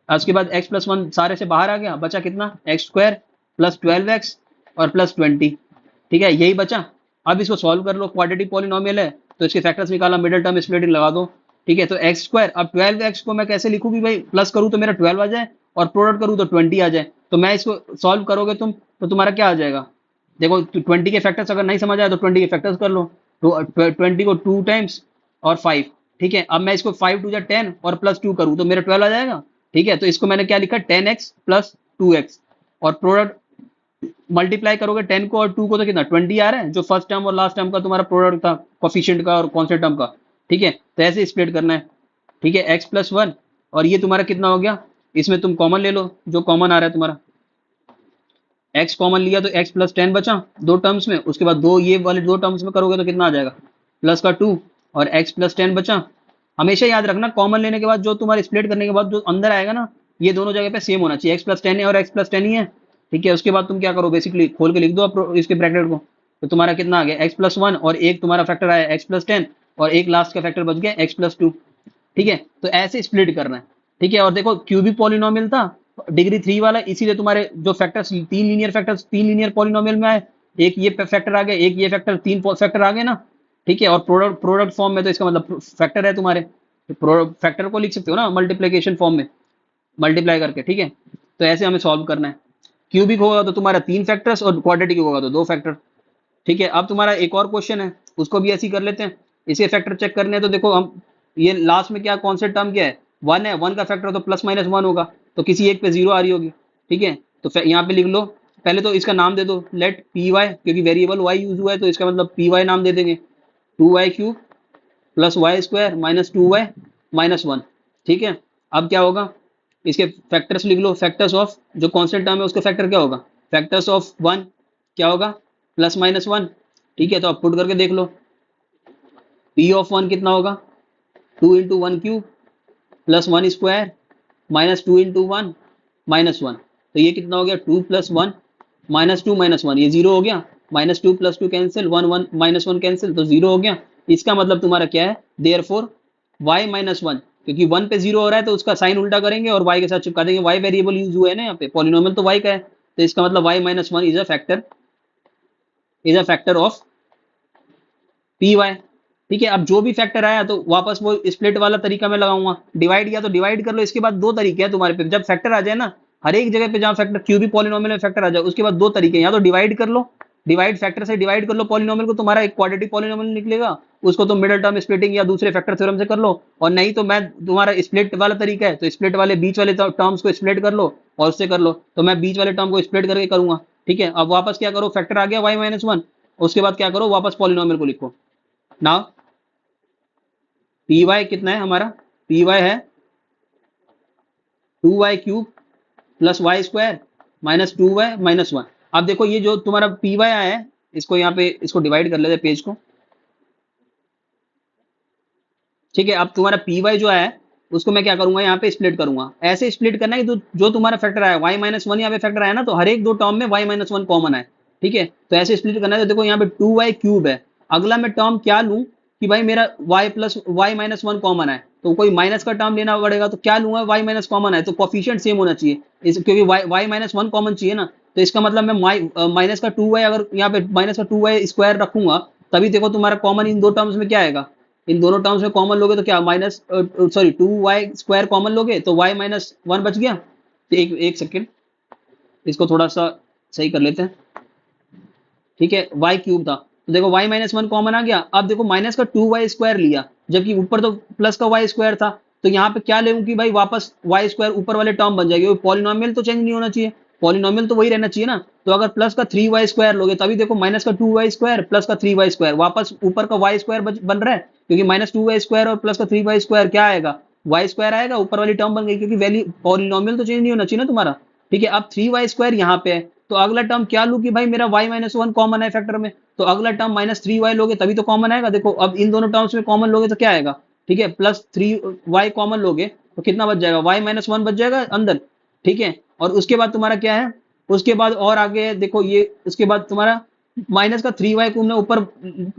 उसके बाद x प्लस वन सारे से बाहर आ गया, बचा कितना, एक्स स्क्वायर प्लस 12x और प्लस 20। ठीक है, यही बचा। अब इसको सॉल्व कर लो, क्वाड्रेटिक पॉलिनोमियल है तो इसके फैक्टर्स निकाला, मिडिल टर्म स्प्लिटिंग लगा दो। ठीक है, तो एक्स स्क्वायर, अब 12x को मैं कैसे लिखूँ कि भाई प्लस करूँ तो मेरा 12 आ जाए और प्रोडक्ट करूँ तो 20 आ जाए, तो मैं इसको सॉल्व करोगे तुम तो तुम्हारा क्या आ जाएगा, देखो 20 के फैक्टर्स अगर नहीं समझ आए तो 20 के फैक्टर्स कर लो, तो 20 को 2 टाइम्स और 5। ठीक है, अब मैं इसको 5 टू जा 10 और प्लस 2 करूँ तो मेरा 12 आ जाएगा। ठीक है, तो इसको मैंने क्या लिखा, 10x प्लस 2x, और प्रोडक्ट मल्टीप्लाई करोगे 10 को और 2 को तो कितना 20 आ रहा है, जो फर्स्ट टर्म और लास्ट टर्म का तुम्हारा प्रोडक्ट था कोफिशिएंट का और कॉन्स्टेंट टर्म का। ठीक है, तो ऐसे स्प्लिट करना है। ठीक है, x प्लस वन और ये तुम्हारा कितना हो गया, इसमें तुम कॉमन ले लो जो कॉमन आ रहा है तुम्हारा, x कॉमन लिया तो x प्लस 10 बचा दो टर्म्स में, उसके बाद दो ये वाले दो टर्म्स में करोगे तो कितना आ जाएगा प्लस का 2 और x प्लस 10 बचा। हमेशा याद रखना कॉमन लेने के बाद जो तुम्हारे स्प्लिट करने के बाद जो अंदर आएगा ना, ये दोनों जगह पे सेम होना चाहिए, x प्लस 10 है और x प्लस 10 ही है। ठीक है, उसके बाद तुम क्या करो, बेसिकली खोल के लिख दो इसके ब्रैकेट को, तो तुम्हारा कितना आ गया x प्लस 1 और एक तुम्हारा फैक्टर आया x प्लस 10 और एक लास्ट का फैक्टर बच गया x प्लस 2। ठीक है, तो ऐसे स्प्लिट करना है। ठीक है, और देखो क्यूबिक पॉलिनोमियल था डिग्री 3 वाला, इसीलिए तुम्हारे जो फैक्टर्स तीन लीनियर पॉलिनोमियल में आए, एक ये फैक्टर आ गया, एक ये फैक्टर, तीन फैक्टर आ गए ना। ठीक है, और प्रोडक्ट फॉर्म में तो इसका मतलब फैक्टर है तुम्हारे, फैक्टर को लिख सकते हो ना मल्टीप्लीकेशन फॉर्म में, मल्टीप्लाई करके। ठीक है, तो ऐसे हमें सॉल्व करना है। क्यूबिक होगा तो तुम्हारा 3 फैक्टर्स और क्वाड्रेटिक होगा तो 2 फैक्टर। ठीक है, अब तुम्हारा एक और क्वेश्चन है, उसको भी ऐसे ही कर लेते हैं। इसे फैक्टर चेक करने हैं तो देखो हम ये लास्ट में क्या कौन से टर्म क्या है, 1 है, 1 का फैक्टर तो प्लस माइनस 1 होगा, तो किसी एक पे 0 आ रही होगी। ठीक है, तो यहाँ पे लिख लो, पहले तो इसका नाम दे दो लेट पी वाई, क्योंकि वेरिएबल वाई यूज हुआ है तो इसका मतलब पी वाई नाम दे देंगे, 2y³ plus y square minus 2y minus 1। ठीक है, अब क्या होगा, इसके फैक्टर्स लिख लो, फैक्टर्स ऑफ जो कॉन्स्टेंट टर्म है उसका फैक्टर क्या होगा, फैक्टर्स ऑफ 1 क्या होगा प्लस माइनस 1। ठीक है, तो आप पुट करके देख लो, पी ऑफ 1 कितना होगा 2 into 1³ plus 1 square minus 2 into 1 minus 1, तो ये कितना हो गया 2 प्लस 1 माइनस 2 माइनस 1, ये 0 हो गया, minus 2 plus 2 cancel, 1 1 minus 1 cancel, तो 0 हो गया। इसका मतलब तुम्हारा क्या है, देयरफॉर y माइनस 1, क्योंकि 1 पे 0 हो रहा है तो उसका साइन उल्टा करेंगे और y के साथ चिपका देंगे, y वेरिएबल यूज हुआ है ना यहाँ पे, पॉलिनोमियल तो y का है, तो इसका मतलब y minus 1 is a factor of P y. ठीक है, अब जो भी फैक्टर आया तो वापस वो स्प्लिट वाला तरीका मैं लगाऊंगा, डिवाइड किया तो डिवाइड कर लो। इसके बाद दो तरीके हैं तुम्हारे पे, जब फैक्टर आ जाए ना हर एक जगह पे जहां फैक्टर क्यूबिक पॉलिनोमियल में फैक्टर आ जाए, उसके बाद दो तरीके हैं, या तो डिवाइड कर लो, डिवाइड फैक्टर से डिवाइड कर लो पॉलिनोमियल को, तुम्हारा एक क्वाड्रेटिक पॉलिनोमियल निकलेगा, उसको तुम मिडिल टर्म स्प्लिटिंग या दूसरे फैक्टर थ्योरम से कर लो, और नहीं तो मैं तुम्हारा स्प्लिट वाला तरीका है तो स्प्लिट वाले बीच वाले टर्म्स को स्प्लिट कर लो और उससे कर लो, तो मैं बीच वाले टर्म को स्प्लिट करके करूंगा। ठीक है, अब वापस क्या करो, फैक्टर आ गया y माइनस 1, उसके बाद क्या करो, वापस पॉलिनोमियल को लिखो। नाउ पी वाई कितना है हमारा, पी वाई है 2y³ plus y square minus 2y minus 1। अब देखो ये जो तुम्हारा पी वाई आया है, इसको यहाँ पे इसको डिवाइड कर लेते हैं पेज को। ठीक है, अब तुम्हारा पी वाई जो आया है उसको मैं क्या करूंगा, यहाँ पे स्प्लिट करूंगा, ऐसे स्प्लिट करना है कि जो तुम्हारा फैक्टर आया y माइनस 1 यहाँ पे फैक्टर आया ना, तो हर एक दो टर्म में y माइनस 1 कॉमन है। ठीक है, तो ऐसे स्प्लिट करना है, तो देखो यहाँ पे 2y³ है, अगला मैं टर्म क्या लूं कि भाई मेरा y plus y minus 1 common है, तो कोई माइनस का टर्म लेना पड़ेगा, तो क्या लूंगा, y माइनस कॉमन है तो कोफिशिएंट सेम होना चाहिए क्योंकि y माइनस 1 कॉमन चाहिए ना, तो इसका मतलब मैं माइनस का 2y, अगर यहाँ पे माइनस का 2y स्क्वायर रखूंगा तभी देखो तुम्हारा कॉमन इन दो टर्म्स में क्या आएगा, इन दोनों टर्म्स में कॉमन लोगे तो क्या minus sorry 2y square common लोगे तो y माइनस 1 बच गया। तो एक सेकेंड इसको थोड़ा सा सही कर लेते हैं। ठीक है, y³ था तो देखो y माइनस 1 कॉमन आ गया, अब देखो माइनस का 2y स्क्वायर लिया, जबकि ऊपर तो प्लस का y स्क्वायर था, तो यहाँ पे क्या लेंगे कि भाई वापस y स्क्वायर ऊपर वाले टर्म बन जाएगी, पॉलिनोमियल तो चेंज नहीं होना चाहिए, पॉलिनोमियल तो वही रहना चाहिए ना, तो अगर प्लस का 3y स्क्वायर लोगे तभी देखो माइनस का 2y स्क्वायर प्लस का 3y स्क्वायर, वापस ऊपर का y स्क्वायर बन रहा है, क्योंकि माइनस 2y स्क्वायर और प्लस का 3y स्क्वायर क्या आएगा, y स्क्वायर आएगा, ऊपर वाली टर्म बन गई, क्योंकि वैल्यू पॉलिनोमियल तो चेंज नहीं होना चाहिए ना तुम्हारा। ठीक है, अब 3y स्क्वायर यहाँ पे है, तो अगला टर्म क्या लू कि भाई मेरा y माइनस 1 कॉमन है फैक्टर में, तो अगला टर्म माइनस 3y लोगे तभी तो कॉमन आएगा। देखो अब इन दोनों टर्म्स में कॉमन लोगे तो क्या आएगा, ठीक है, प्लस 3y कॉमन लोगे तो कितना बच जाएगा, y माइनस 1 बच जाएगा अंदर। ठीक है, और उसके बाद तुम्हारा क्या है, उसके बाद और आगे देखो ये, उसके बाद तुम्हारा माइनस का 3y को हमने ऊपर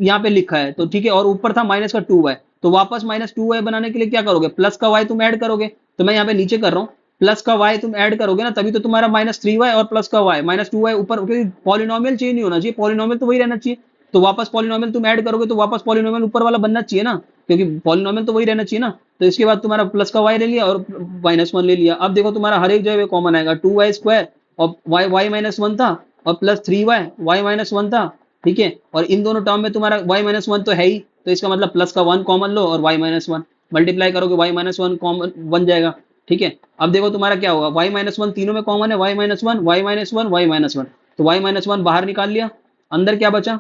यहाँ पे लिखा है, तो ठीक है, और ऊपर था माइनस का 2y, तो वापस माइनस 2y बनाने के लिए क्या करोगे, प्लस का y तुम ऐड करोगे, तो मैं यहाँ पे नीचे कर रहा हूँ, प्लस का y तुम ऐड करोगे ना तभी तो तुम्हारा माइनस 3y और प्लस का y माइनस 2y ऊपर, क्योंकि पॉलिनोमियल चेंज नहीं होना चाहिए, पॉलिनोमियल तो वही रहना चाहिए, तो वापस पॉलिनोमियल तुम ऐड करोगे तो वापस पॉलिनोमियल ऊपर वाला बनना चाहिए ना, क्योंकि पॉलिनोमियल तो वही रहना चाहिए ना। तो इसके बाद तुम्हारा प्लस का y ले लिया और माइनस 1 ले लिया, अब देखो तुम्हारा हर एक जगह कॉमन आएगा, 2y स्क्वायर और y माइनस 1 था और प्लस 3y y माइनस 1 था। ठीक है, और इन दोनों टर्म में तुम्हारा y माइनस 1 तो है ही, तो इसका मतलब प्लस का 1 कॉमन लो और y माइनस 1 मल्टीप्लाई करोगे, y माइनस 1 कॉमन बन जाएगा। ठीक है, अब देखो तुम्हारा क्या होगा, y माइनस 1 तीनों में कॉमन है, y minus 1 y minus 1 y minus 1, तो y माइनस 1 बाहर निकाल लिया, अंदर क्या बचा,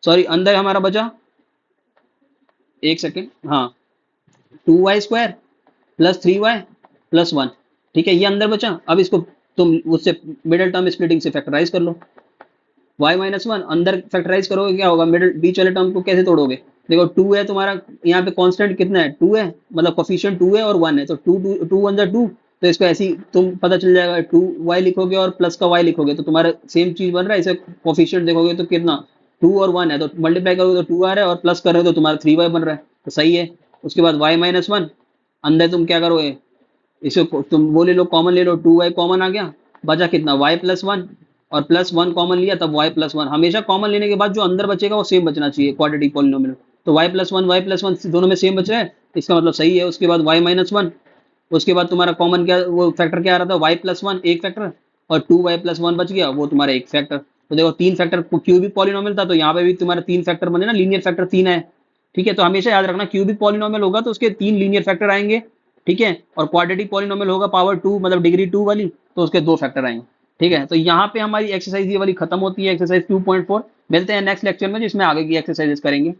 सॉरी अंदर हमारा बचा, एक सेकेंड, हाँ 2y square plus 3y plus 1। ठीक है, ये अंदर बचा। अब इसको तुम उससे मिडिल टर्म स्प्लिटिंग से फैक्टराइज कर लो। y माइनस वन अंदर फैक्टराइज करोगे, क्या होगा, मिडिल बीच वाले टर्म को कैसे तोड़ोगे, देखो 2 है तुम्हारा, यहाँ पे कांस्टेंट कितना है, 2 है, मतलब कोफिशिएंट 2 है और 1 है, तो 2 2 2 1 2, तो इसको ऐसे ही तुम पता चल जाएगा, 2y लिखोगे और प्लस का y लिखोगे तो तुम्हारा सेम चीज बन रहा है। इसे कोफिशिएंट देखोगे तो कितना, 2 और 1 है, तो मल्टीप्लाई करोगे तो 2 आ रहा है, और प्लस कर रहे हो तो तुम्हारा 3y बन रहा है, तो सही है। उसके बाद y माइनस वन, अंदर तुम क्या करोगे, इसे तुम वो ले लो, कॉमन ले लो, 2y कॉमन आ गया, बचा कितना, y प्लस वन, और प्लस वन कॉमन लिया तब y प्लस वन। हमेशा कॉमन लेने के बाद जो अंदर बचेगा वो सेम बचना चाहिए क्वाड्रेटिक पॉलिनोमियल। तो y प्लस वन दोनों में सेम बच रहा है, इसका मतलब सही है। उसके बाद y माइनस वन, उसके बाद तुम्हारा कॉमन क्या, वो फैक्टर क्या आ रहा था, y प्लस वन एक फैक्टर, और 2y प्लस वन बच गया, वो तुम्हारा एक फैक्टर। तो देखो तीन फैक्टर, क्यूबिक पॉलिनोमियल था तो यहाँ पे भी तुम्हारा तीन फैक्टर बने ना, लीनियर फैक्टर तीन है। ठीक है, तो हमेशा याद रखना क्यूबिक पॉलिनोमियल होगा तो उसके तीन लीनियर फैक्टर आएंगे। ठीक है, और क्वाड्रेटिक पॉलिनोमियल होगा पावर टू, मतलब डिग्री टू वाली, तो उसके दो फैक्टर आएंगे। ठीक है, तो यहाँ पे हमारी एक्सरसाइज ये वाली खत्म होती है, एक्सरसाइज 2.4। मिलते हैं नेक्स्ट लेक्चर में जिसमें आगे की एक्सरसाइजेस करेंगे।